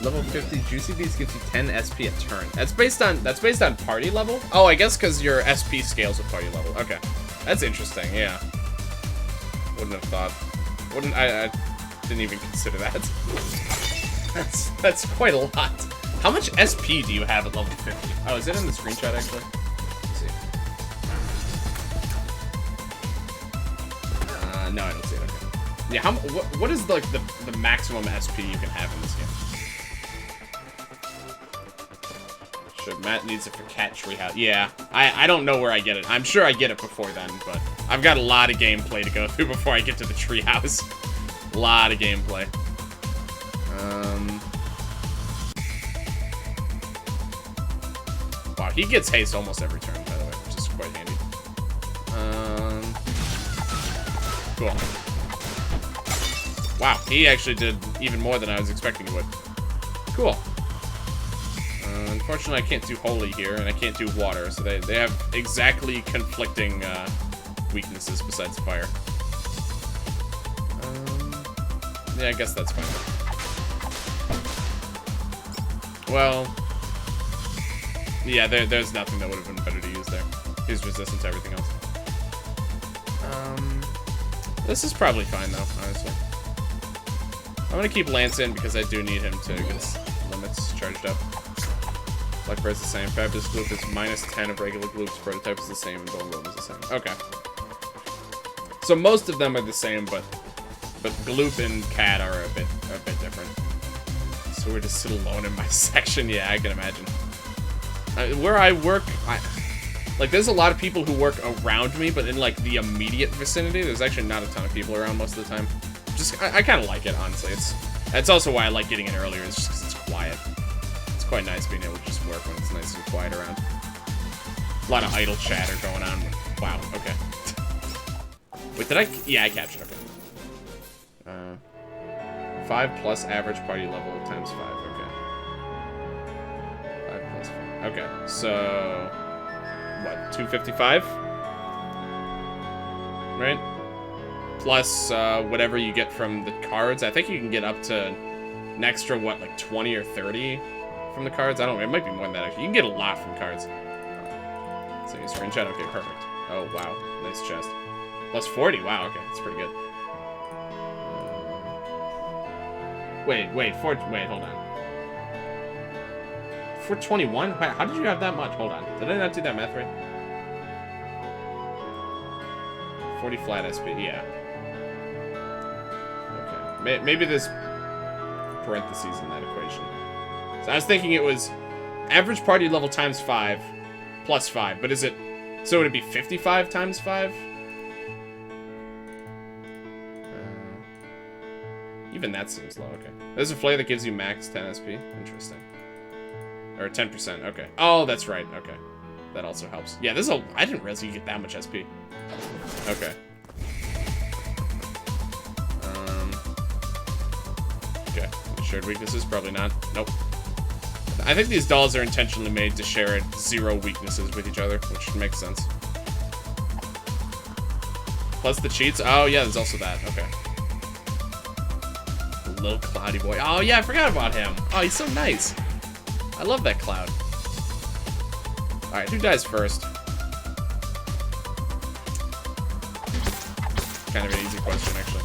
Speaker 1: Level 50 Juicy Beast gives you 10 SP a turn. That's based on party level? Oh, I guess because your SP scales with party level. Okay. That's interesting, yeah. Wouldn't have thought. I didn't even consider that. That's quite a lot. How much SP do you have at level 50? Oh, is it in the screenshot actually? Let's see. No, I don't see it. Okay. Yeah, what is like the maximum SP you can have in this game? Sure, Matt needs it for cat treehouse. Yeah, I don't know where I get it. I'm sure I get it before then, but I've got a lot of gameplay to go through before I get to the treehouse. A lot of gameplay. Wow, he gets haste almost every turn, by the way, which is quite handy. Cool. Wow, he actually did even more than I was expecting he would. Cool. Unfortunately, I can't do Holy here, and I can't do Water, so they have exactly conflicting weaknesses besides Fire. Yeah, I guess that's fine. Well, yeah, there's nothing that would have been better to use there. He's resistant to everything else. This is probably fine, though, honestly. I'm gonna keep Lance in because I do need him to get his limits charged up. Blackbird's the same. Fabulous Gloop is -10 of regular Gloops. Prototype is the same, and Bone Room is the same. Okay. So most of them are the same, but Gloop and Cat are a bit different. So we're just sit alone in my section. Yeah, I can imagine. Where I work, like there's a lot of people who work around me, but in like the immediate vicinity, there's actually not a ton of people around most of the time. Just I kind of like it, honestly. That's also why I like getting in earlier. It's just because it's quiet. It's quite nice being able to just work when it's nice and quiet around. A lot of idle chatter going on. Wow. Okay. Wait, did I? Yeah, I captured. Okay. 5 plus average party level times 5. Okay. 5 plus 5. Okay. So what? 255. Right. Plus whatever you get from the cards. I think you can get up to an extra, what, like 20 or 30 from the cards? I don't know. It might be more than that, actually. You can get a lot from cards. So you screenshot. Okay, perfect. Oh, wow. Nice chest. Plus 40. Wow, okay. That's pretty good. Wait, hold on. 421? Wait, how did you have that much? Hold on. Did I not do that math right? 40 flat SP, yeah. Okay. Maybe there's parentheses in that equation. So I was thinking it was average party level times 5 plus 5, but is it... So would it be 55 times 5? Even that seems low, okay. There's a flare that gives you max 10 SP. Interesting. Or 10%, okay. Oh, that's right, okay. That also helps. Yeah, this is a... I didn't realize you get that much SP. Okay. Okay. Shared weaknesses? Probably not. Nope. I think these dolls are intentionally made to share 0 weaknesses with each other, which makes sense. Plus the cheats? Oh, yeah, there's also that. Okay. Little cloudy boy. Oh, yeah, I forgot about him. Oh, he's so nice. I love that cloud. Alright, who dies first? Kind of an easy question, actually.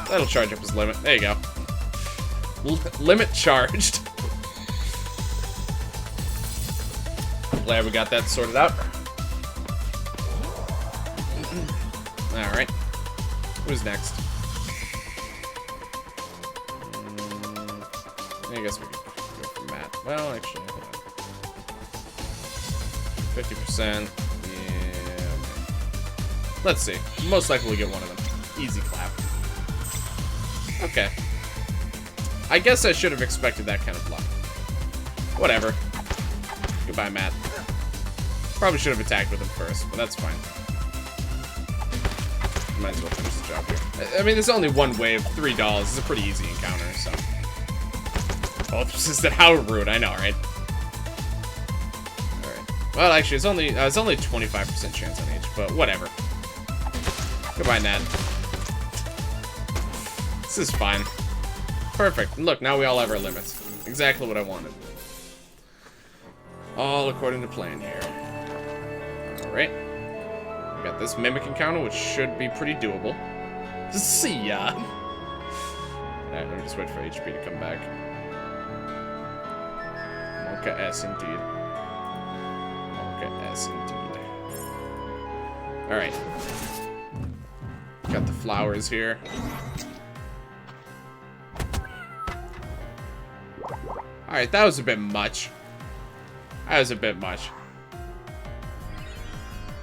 Speaker 1: That'll charge up his limit. There you go. Limit charged. Glad we got that sorted out. Alright. Who's next? I guess we could go for Matt. Well, actually, hold on. 50%. Yeah, okay. Let's see. Most likely we'll get one of them. Easy clap. Okay. I guess I should have expected that kind of luck. Whatever. Goodbye, Matt. Probably should have attacked with him first, but that's fine. Might as well finish the job here. I mean, there's only one wave, $3. It's a pretty easy encounter, so. Both resisted. How rude, I know, right? Alright. Well, actually, it's only 25% chance on each, but whatever. Goodbye, Nat. This is fine. Perfect. Look, now we all have our limits. Exactly what I wanted. All according to plan here. Alright. We got this mimic encounter, which should be pretty doable. See ya! Alright, let me just wait for HP to come back. Monka S indeed. Monka S indeed. Alright. Got the flowers here. Alright, that was a bit much. That was a bit much.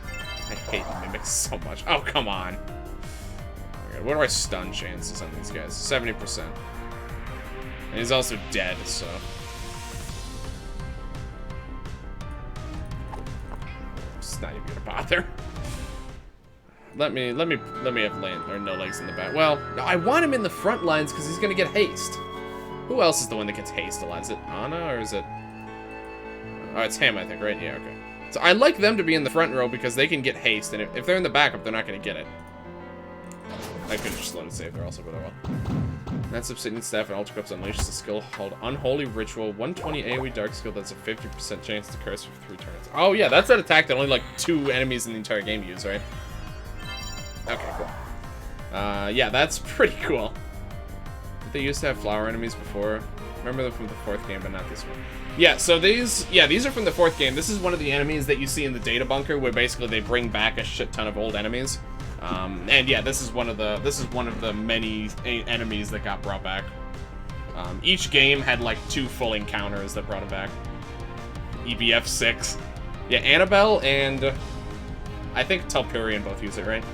Speaker 1: I hate mimics so much. Oh, come on. Okay, what are our stun chances on these guys? 70%. And he's also dead, so. even gonna bother. Let me have land or no legs in the back. Well, no, I want him in the front lines because he's gonna get haste. Who else is the one that gets haste a lot? Is it Anna or is it? Oh, it's him, I think, right? Yeah, okay. So I like them to be in the front row because they can get haste, and if they're in the backup, they're not gonna get it. I could just let it save there also, but oh well. That's Obsidian Staff and Ultra Cups unleashes a skill called Unholy Ritual. 120 AoE Dark Skill that's a 50% chance to curse for 3 turns. Oh yeah, that's an attack that only like 2 enemies in the entire game use, right? Okay, cool. Yeah, that's pretty cool. They used to have flower enemies before. Remember them from the 4th game, but not this one. Yeah, so these are from the 4th game. This is one of the enemies that you see in the data bunker, where basically they bring back a shit ton of old enemies. And yeah, this is one of the many enemies that got brought back. Each game had like 2 full encounters that brought it back. EBF5. Yeah, Annabelle and I think Telperion both use it, right?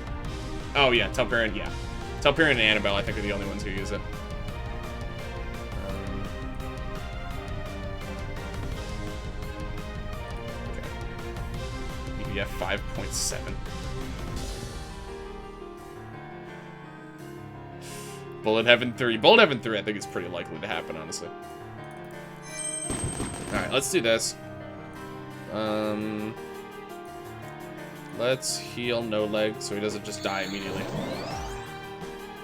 Speaker 1: Oh yeah, Telperion, yeah. Telperion and Annabelle, I think, are the only ones who use it. Okay. EBF 5.7. Bullet Heaven 3. Bullet Heaven 3, I think, is pretty likely to happen, honestly. Alright, let's do this. Let's heal No Leg so he doesn't just die immediately.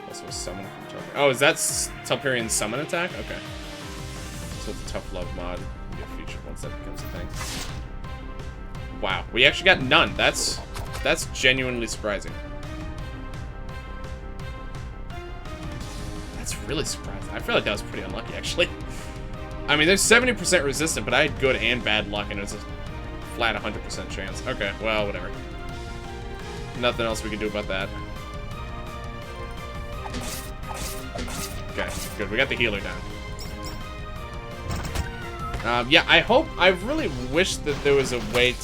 Speaker 1: Also, summon from Telperion. Oh, is that Telperion's summon attack? Okay. So it's a tough love mod. We get featured once that becomes a thing. Wow, we actually got none. That's genuinely surprising. That's really surprising. I feel like that was pretty unlucky, actually. I mean, there's 70% resistant, but I had good and bad luck, and it was a flat 100% chance. Okay, well, whatever. Nothing else we can do about that. Okay, good. We got the healer down. Yeah, I really wish that there was a way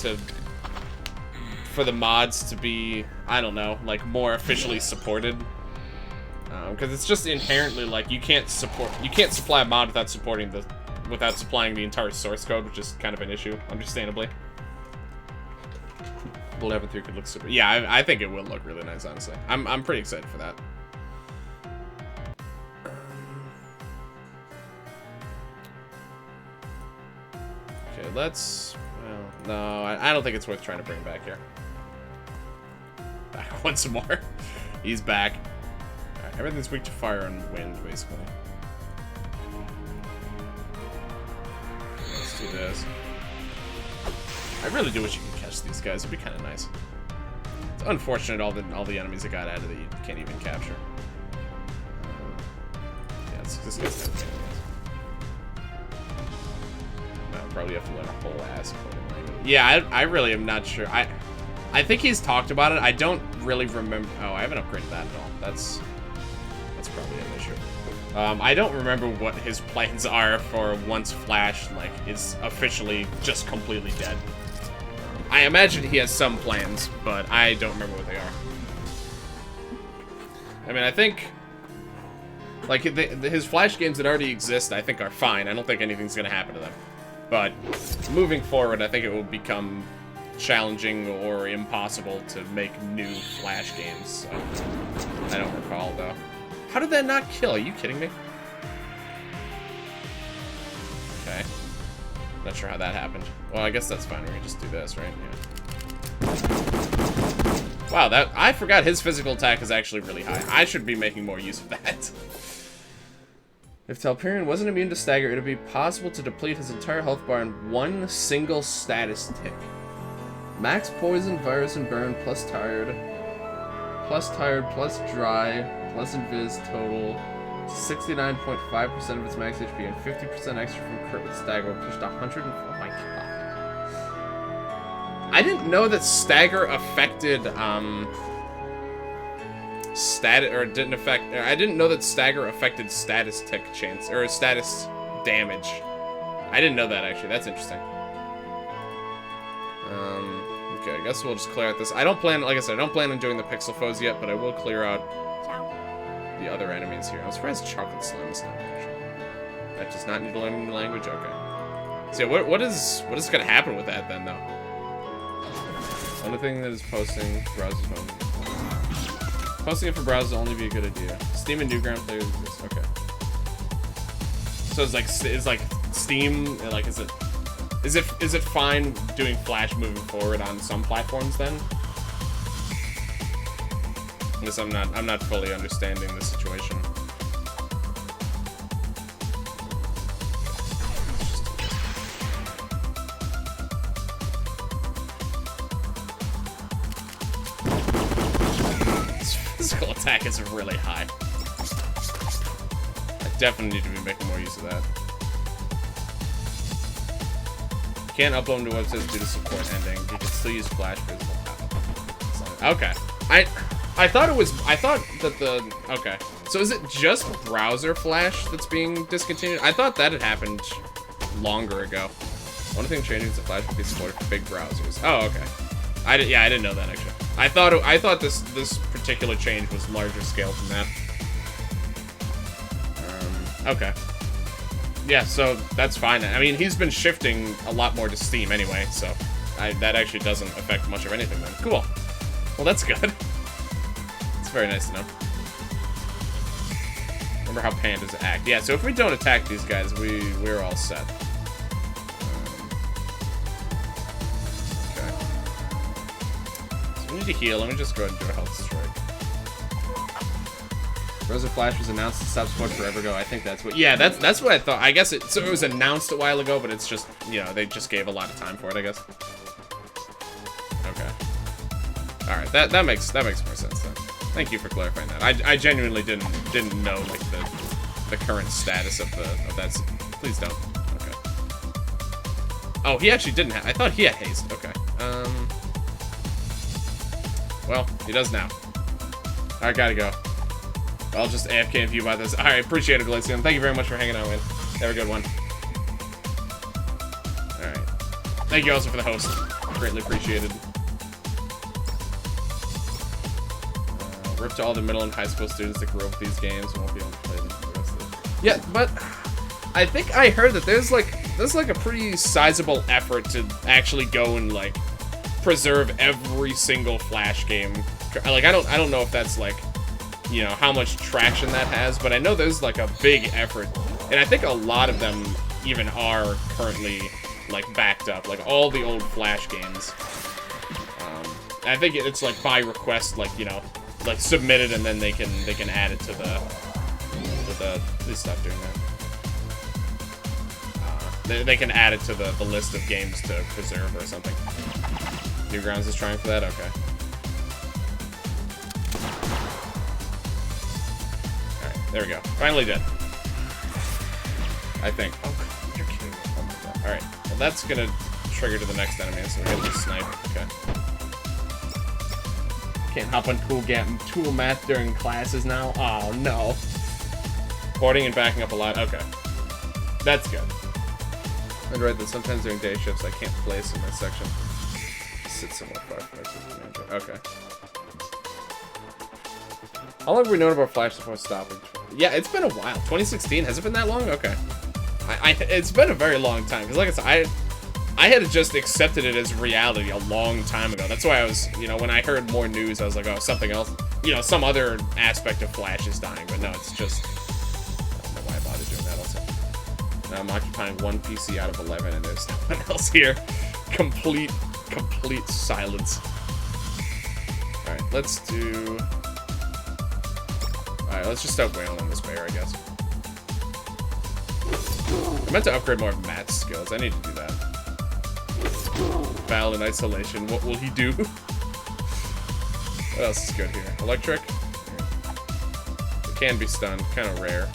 Speaker 1: for the mods to be, I don't know, like, more officially supported. Because it's just inherently, like, you can't supply a mod without supplying the entire source code, which is kind of an issue, understandably. Bullet Heaven 3 could look super. Yeah, I think it will look really nice, honestly. I'm pretty excited for that. Okay, let's. Well, no, I don't think it's worth trying to bring back here. Back once more. He's back. Alright, everything's weak to fire and wind, basically. Let's do this. I really do wish you could catch these guys. It'd be kind of nice. It's unfortunate all the enemies that got out of it you can't even capture. Yeah, this guy's kind of pain in the ass. I'll probably have to learn a whole ass coding language. Yeah, I really am not sure. I think he's talked about it. I don't really remember. Oh, I haven't upgraded that at all. That's probably an issue. I don't remember what his plans are for once Flash, like, is officially just completely dead. I imagine he has some plans, but I don't remember what they are. I mean, I think, like, his Flash games that already exist, I think, are fine. I don't think anything's going to happen to them. But moving forward, I think it will become challenging or impossible to make new Flash games. So I don't recall, though. How did that not kill? Are you kidding me? Okay. Not sure how that happened. Well, I guess that's fine. We can just do this, right? Yeah. Wow, I forgot his physical attack is actually really high. I should be making more use of that. If Telperion wasn't immune to stagger, it would be possible to deplete his entire health bar in one single status tick. Max poison, virus, and burn, plus tired, plus dry, plus invis total. 69.5% of its max HP and 50% extra from crit with stagger pushed 100. Oh my god! I didn't know that stagger affected I didn't know that stagger affected status tick chance or status damage. I didn't know that actually. That's interesting. Okay, I guess we'll just clear out this. I don't plan, like I said, I don't plan on doing the pixel foes yet, but I will clear out the other enemies here. I'm surprised Chocolate Slime is not actually. That does not need to learn the language? Okay. So yeah, what is gonna happen with that then though?
Speaker 2: Only thing that is posting browsers only. Posting it for browsers will only be a good idea. Steam and Newground players exist. Okay. So it's like Steam, like is it fine doing Flash moving forward on some platforms then? I guess I'm not fully understanding the situation. Physical attack is really high. I definitely need to be making more use of that. You can't upload them to websites due to support ending. You can still use Flash physical. Okay. I thought that the okay. So is it just browser Flash that's being discontinued? I thought that had happened longer ago. One thing changing is the Flash would be supported for big browsers. Oh, okay. I didn't know that actually. I thought this particular change was larger scale than that. Okay. Yeah, so that's fine. I mean, he's been shifting a lot more to Steam anyway, so that actually doesn't affect much of anything then. Cool. Well, that's good. It's very nice to know. Remember how pandas act. Yeah, so if we don't attack these guys, we're all set. Okay. So we need to heal. Let me just go ahead and do a health strike. Rosa Flash was announced to stop support forever ago. I think that's what. Yeah, that's what I thought. I guess so it was announced a while ago, but it's just, you know, they just gave a lot of time for it, I guess. Okay. All right, that makes more sense then. Thank you for clarifying that. I genuinely didn't know like the current status of that. Please don't. Okay. Oh, he actually didn't have. I thought he had haste. Okay. Well, he does now. All right, gotta go. I'll just AFK and view by this. All right, appreciate it, Glacium. Thank you very much for hanging out, man. Have a good one. All right. Thank you also for the host. Greatly appreciated. Rip to all the middle and high school students that grew up with these games and won't be able to play them for the rest of it. Yeah, but I think I heard that there's like a pretty sizable effort to actually go and like preserve every single Flash game. Like I don't know if that's like, you know, how much traction that has, but I know there's like a big effort, and I think a lot of them even are currently like backed up, like all the old Flash games. I think it's like by request, like, you know, like submitted, and then they can add it to the please stop doing that. They can add it to the list of games to preserve or something. Newgrounds is trying for that. Okay. All right, there we go. Finally dead. I think. Oh, God, you're kidding me. Oh my God. All right. Well, that's gonna trigger to the next enemy, so we're gonna just snipe. Okay. Can't hop on tool math during classes now. Oh no. Porting and backing up a lot. Okay. That's good. I'd write that sometimes during day shifts I can't place in my section. Sit somewhere 5 minutes. Okay. How long have we known about Flash before stopping? Yeah, it's been a while. 2016? Has it been that long? Okay. It's been a very long time. Because like I said, I had just accepted it as reality a long time ago. That's why I was, you know, when I heard more news, I was like, oh, something else. You know, some other aspect of Flash is dying. But no, it's just, I don't know why I bothered doing that also. Now I'm occupying 1 PC out of 11, and there's no one else here. Complete silence. Alright, let's do... Alright, let's just start wailing on this bear, I guess. I meant to upgrade more of Matt's skills. I need to do that. Battle in isolation. What will he do? What else is good here? Electric? It can be stunned. Kind of rare.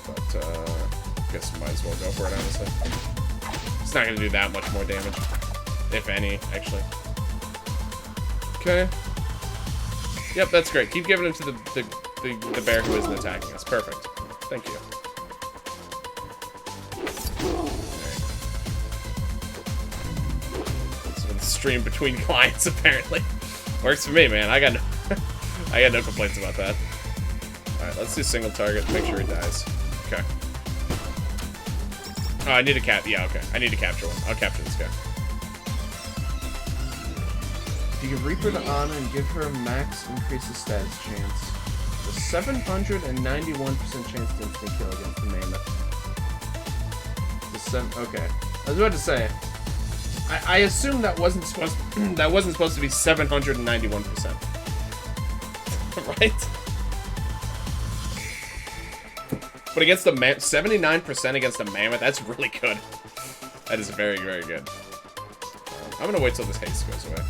Speaker 2: But, I guess we might as well go for it, honestly. It's not going to do that much more damage. If any, actually. Okay. Yep, that's great. Keep giving it to the bear who isn't attacking us. Perfect. Thank you. Stream between clients, apparently. Works for me, man. I got no complaints about that. Alright, let's do single target, make sure he dies. Okay. Oh, I need to yeah, okay. I need to capture one. I'll capture this guy. If you give Reaper to Ana and give her max increases status chance, a 791% chance to instant kill against the Mammoth. Okay, I was about to say, I assume that wasn't supposed to be 791%, right? But against the 79% against the Mammoth, that's really good. That is very, very good. I'm gonna wait till this haste goes away.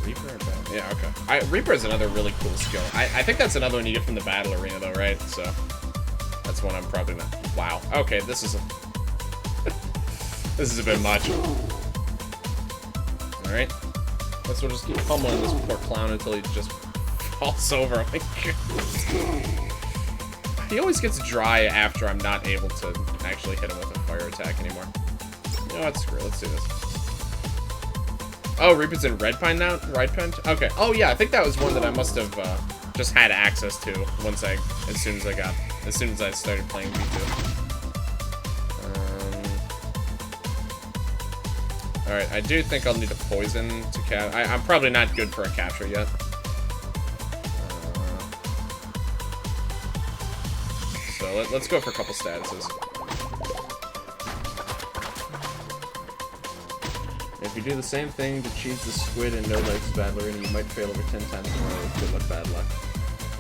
Speaker 2: Reaper or Battle? Yeah, okay. Reaper is another really cool skill. I think that's another one you get from the Battle Arena, though, right? So that's one I'm probably not. Wow. Okay, this is a this is a bit much. All right. Let's just keep pummeling this poor clown until he just falls over. Oh my God. He always gets dry after I'm not able to actually hit him with a fire attack anymore. You know what? Screw it. Let's do this. Oh, Reaper's in Red Pine now? Red Pine? Okay. Oh, yeah. I think that was one that I must have just had access to as soon as I started playing V2. Alright, I do think I'll need a poison to cap. I'm probably not good for a capture yet. So let's go for a couple statuses. If you do the same thing to cheese the squid and no legs Battle Arena, you might fail over 10 times in a row. Good luck, bad luck.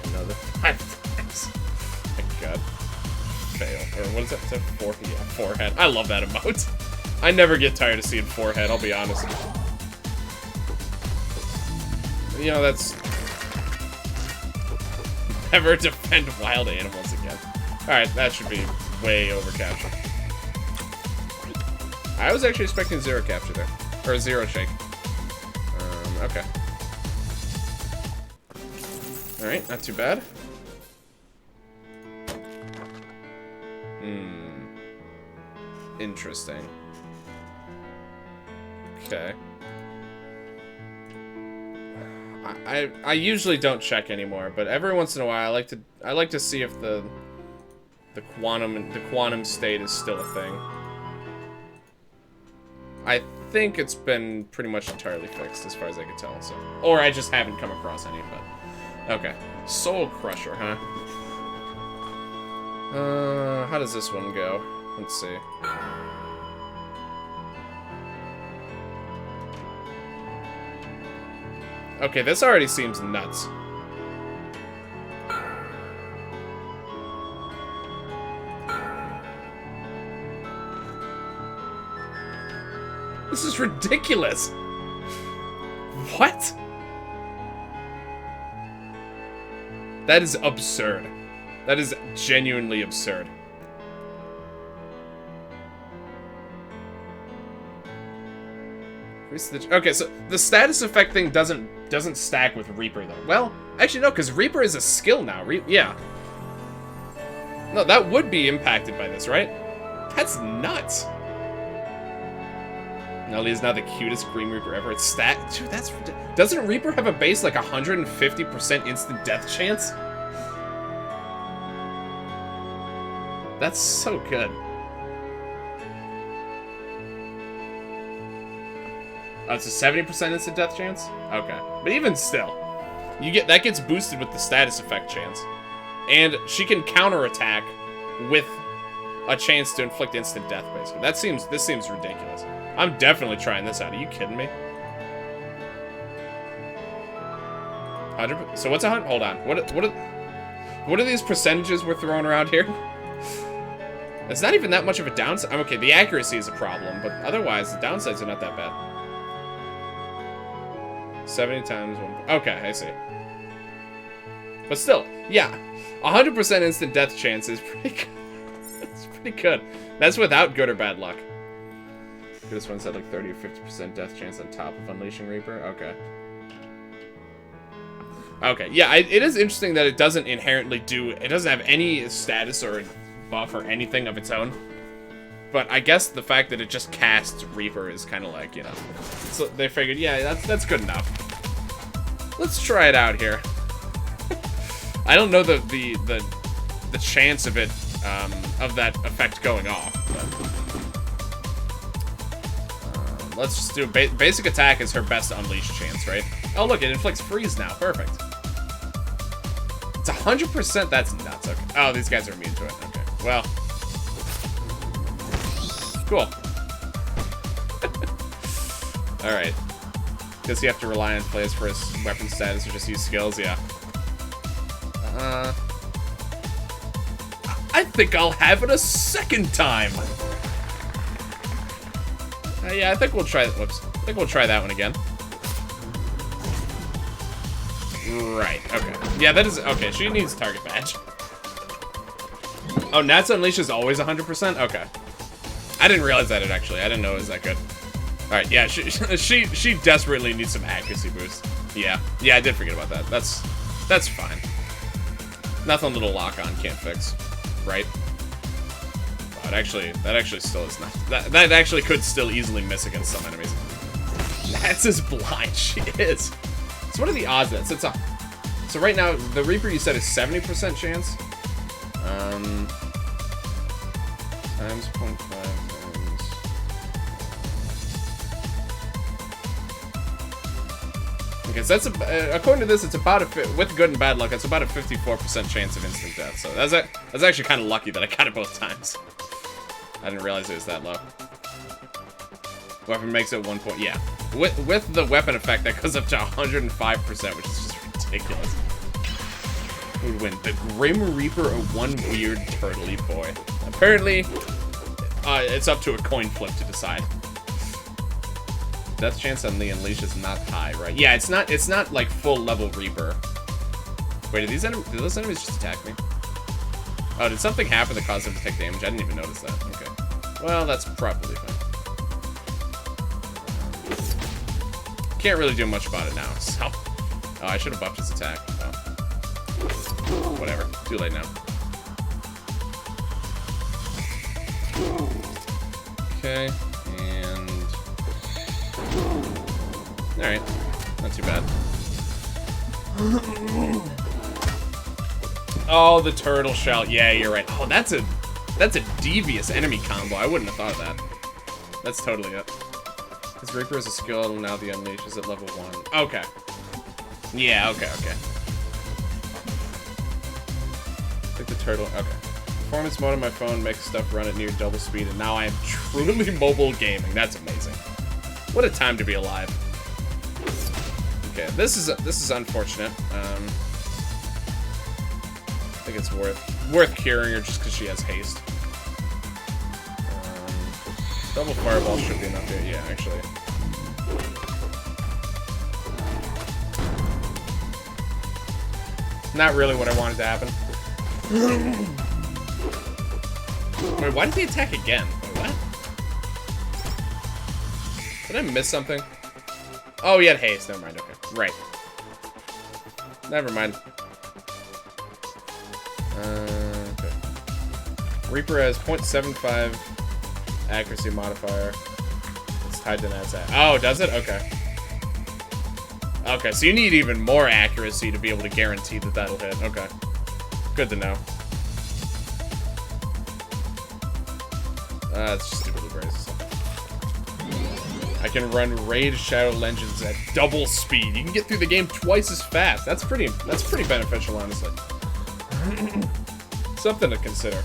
Speaker 2: Another 5 times. Oh my God. Fail. Or what is that? Is that forehead? I love that emote. I never get tired of seeing forehead, I'll be honest. You know, that's... Never defend wild animals again. Alright, that should be way over capture. I was actually expecting 0 capture there. Or 0 shake. Okay. Alright, not too bad. Interesting. Okay. I usually don't check anymore, but every once in a while I like to see if the quantum state is still a thing. I think it's been pretty much entirely fixed as far as I can tell, so. Or I just haven't come across any, but okay. Soul Crusher, huh? How does this one go? Let's see. Okay, this already seems nuts. This is ridiculous. What? That is absurd. That is genuinely absurd. Okay, so the status effect thing doesn't stack with Reaper though. Well, actually no, because Reaper is a skill now. Yeah. No, that would be impacted by this, right? That's nuts. Nelly is now the cutest Green Reaper ever. It's dude, that's ridiculous. Doesn't Reaper have a base like 150% instant death chance? That's so good. Oh, it's a 70% instant death chance? Okay. But even still, that gets boosted with the status effect chance. And she can counterattack with a chance to inflict instant death, basically. This seems ridiculous. I'm definitely trying this out. Are you kidding me? 100%. So what's a 100? Hold on. What are these percentages we're throwing around here? It's not even that much of a downside. Okay, the accuracy is a problem, but otherwise the downsides are not that bad. 70 times 1. Okay, I see. But still, yeah, 100% instant death chance is pretty good. That's pretty good. That's without good or bad luck. This one said like 30 or 50% death chance on top of Unleashing Reaper. Okay. Okay, yeah, it is interesting that it doesn't inherently it doesn't have any status or buff or anything of its own. But I guess the fact that it just casts Reaper is kind of like, you know. So they figured, yeah, that's good enough. Let's try it out here. I don't know the chance of it, of that effect going off, but Let's just do basic attack is her best unleash chance, right? Oh, look, it inflicts freeze now. Perfect. It's 100%. That's nuts. Okay. Oh, these guys are immune to it. Okay. Well. Cool. All right. Guess you have to rely on plays for his weapon status or just use skills. Yeah. I think I'll have it a second time. Yeah, I think we'll try. Whoops. I think we'll try that one again. Right. Okay. Yeah, that is okay. She needs target badge. Oh, Nat's Unleash is always 100%. Okay. I didn't realize that I didn't know it was that good. All right. Yeah. She desperately needs some accuracy boost. Yeah. Yeah. I did forget about that. That's fine. Nothing little lock on can't fix. Right. That actually still is not. That actually could still easily miss against some enemies. That's as blind. She is. So what are the odds of that? So right now the Reaper you said is 70% chance. Times 0.5 times. Okay, so that's according to this, it's about with good and bad luck, it's about a 54% chance of instant death. So that's actually kind of lucky that I got it both times. I didn't realize it was that low. Weapon makes it 1 point. Yeah, with the weapon effect, that goes up to 105%, which is just ridiculous. Who would win, the Grim Reaper or one weird turtley boy? Apparently, it's up to a coin flip to decide. Death chance on the Unleash is not high, right? Yeah, it's not like full level Reaper. Wait, did those enemies just attack me? Oh, did something happen that caused them to take damage? I didn't even notice that. Okay. Well, that's probably fine. Can't really do much about it now, so... Oh, I should have buffed his attack. Oh. Whatever. Too late now. Okay, and... Alright. Not too bad. Oh, the turtle shell. Yeah, you're right. Oh, that's a devious enemy combo. I wouldn't have thought of that. That's totally it. His Reaper is a skill, and now the Unleash is at level 1. Okay. Yeah, okay. Take the turtle. Okay. Performance mode on my phone makes stuff run at near double speed, and now I am truly mobile gaming. That's amazing. What a time to be alive. Okay, this is unfortunate. I think it's worth curing her just because she has haste. Double fireball should be enough here. Yeah, actually. Not really what I wanted to happen. Wait, why did he attack again? Wait, what? Did I miss something? Oh, he had haste. Never mind. Okay. Right. Never mind. Okay. Reaper has 0.75 accuracy modifier. It's tied to Nat's attack. Oh, does it? Okay. Okay, so you need even more accuracy to be able to guarantee that that'll hit. Okay. Good to know. It's just stupid blueberries. I can run Raid Shadow Legends at double speed. You can get through the game twice as fast. That's pretty beneficial, honestly. Something to consider.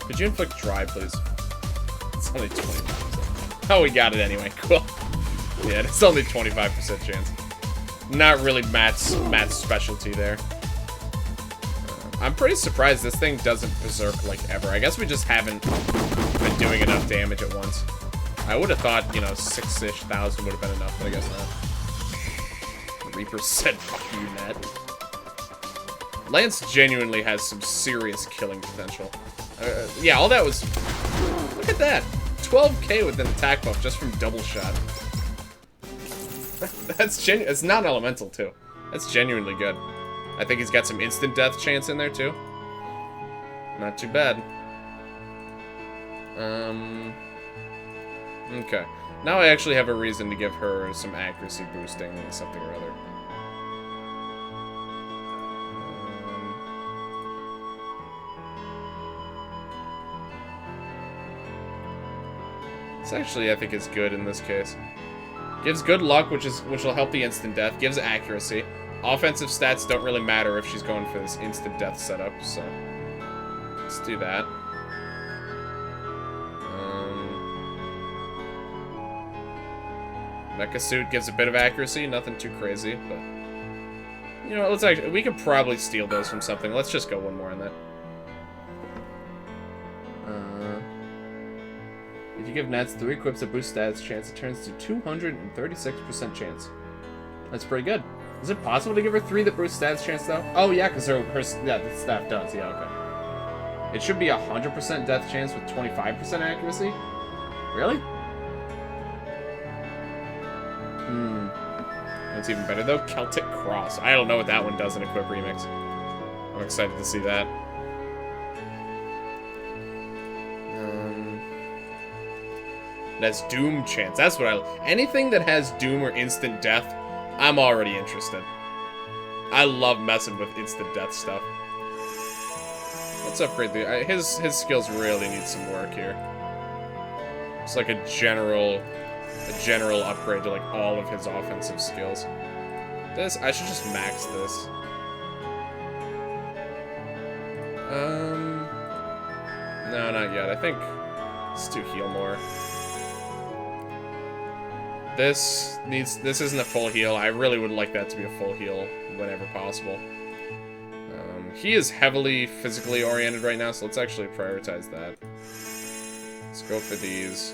Speaker 2: Could you inflict dry, please? It's only 25%. Oh, we got it anyway. Cool. Yeah, it's only 25% chance. Not really Matt's specialty there. I'm pretty surprised this thing doesn't berserk like ever. I guess we just haven't been doing enough damage at once. I would have thought, you know, 6-ish thousand would have been enough, but I guess not. Reaper said, fuck you, Matt. Lance genuinely has some serious killing potential. Yeah, all that was... Look at that. 12k with an attack buff just from double shot. That's it's not elemental, too. That's genuinely good. I think he's got some instant death chance in there, too. Not too bad. Okay. Now I actually have a reason to give her some accuracy boosting and something or other. This actually, I think, is good in this case. Gives good luck, which will help the instant death. Gives accuracy. Offensive stats don't really matter if she's going for this instant death setup, so let's do that. Mecha Suit gives a bit of accuracy, nothing too crazy, but you know, let's actually, we could probably steal those from something. Let's just go one more on that. If you give Nats 3 equips that boost stats chance, it turns to 236% chance. That's pretty good. Is it possible to give her 3 that boost stats chance though? Oh yeah, because her the staff does. Yeah, okay. It should be 100% death chance with 25% accuracy. Really? That's even better though. Celtic Cross. I don't know what that one does in Equip Remix. I'm excited to see that. That's Doom chance. That's what anything that has Doom or instant death, I'm already interested. I love messing with instant death stuff. Let's upgrade the his skills really need some work here. It's like a general upgrade to like all of his offensive skills. This I should just max this. No, not yet. I think let's do heal more. This isn't a full heal. I really would like that to be a full heal whenever possible. He is heavily physically oriented right now, so let's actually prioritize that. Let's go for these.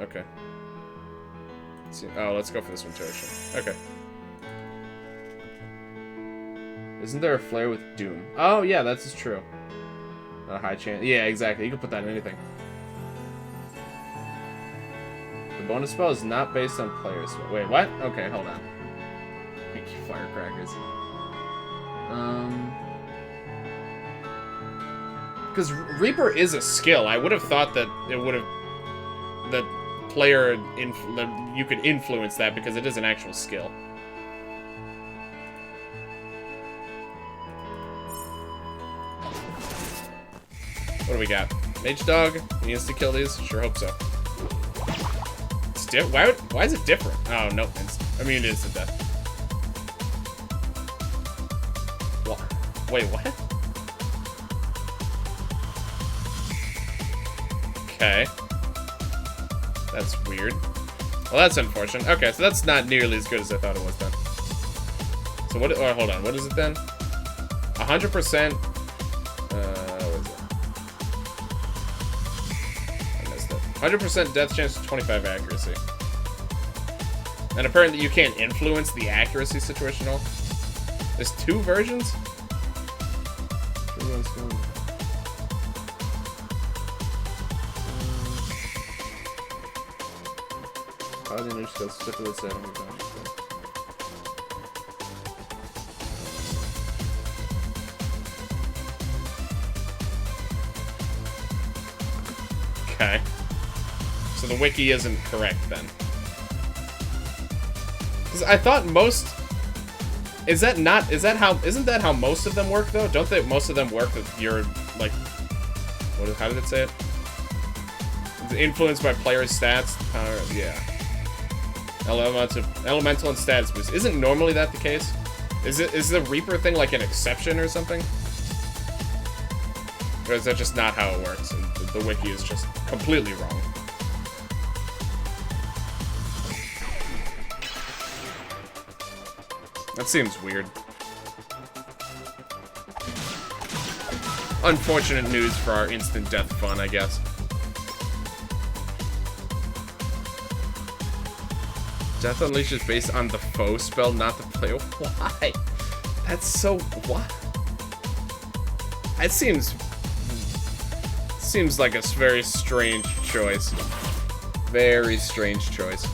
Speaker 2: Okay. Let's see. Oh, let's go for this one too, actually. Okay. Isn't there a flare with Doom? Oh, yeah, that's true. A high chance. Yeah, exactly. You can put that in anything. The bonus spell is not based on players. Wait, what? Okay, hold on. Thank you, firecrackers. Because Reaper is a skill. I would have thought that it would have... that player... you could influence that because it is an actual skill. What do we got? Mage Dog? He needs to kill these? Sure hope so. It's why is it different? Oh, no. I mean, it is to death. What? Wait, what? Okay. That's weird. Well, that's unfortunate. Okay, so that's not nearly as good as I thought it was then. So what... Oh, hold on. What is it then? 100%... what is it? 100% death chance to 25 accuracy. And apparently you can't influence the accuracy situation at all. There's 2 versions? Okay. So the wiki isn't correct then. Because I thought most... isn't that how most of them work though? Don't they, most of them work with your, like... how did it say it? It's influenced by players' stats? Yeah. Elemental and status boost. Isn't normally that the case? Is the Reaper thing like an exception or something? Or is that just not how it works? And the wiki is just completely wrong. That seems weird. Unfortunate news for our instant death fun, I guess. Death Unleashed is based on the foe spell, not the player. Why? That's so... what? That seems like a very strange choice. Very strange choice.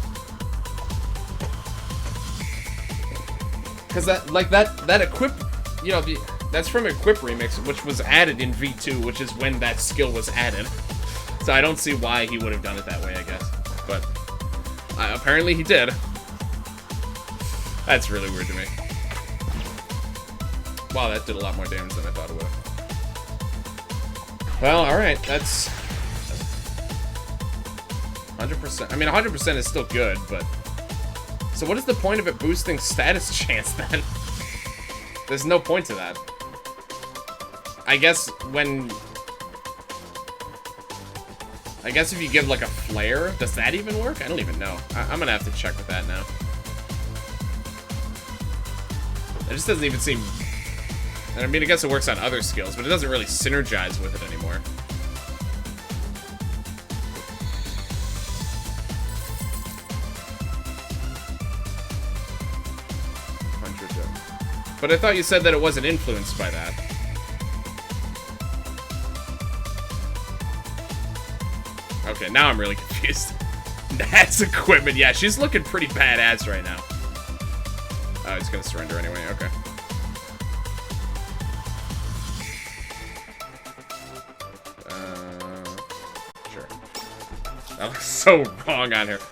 Speaker 2: Because that equip, you know, that's from Equip Remix, which was added in V2, which is when that skill was added. So I don't see why he would have done it that way, I guess. But apparently he did. That's really weird to me. Wow, that did a lot more damage than I thought it would. Well, alright, that's 100%. I mean, 100% is still good, but... So what is the point of it boosting status chance, then? There's no point to that. I guess when... I guess if you give, like, a flare, does that even work? I don't even know. I'm gonna have to check with that now. It just doesn't even seem... I mean, I guess it works on other skills, but it doesn't really synergize with it anymore. But I thought you said that it wasn't influenced by that. Okay, now I'm really confused. That's equipment. Yeah, she's looking pretty badass right now. Oh, he's gonna surrender anyway. Okay. Sure. That looks so wrong on her.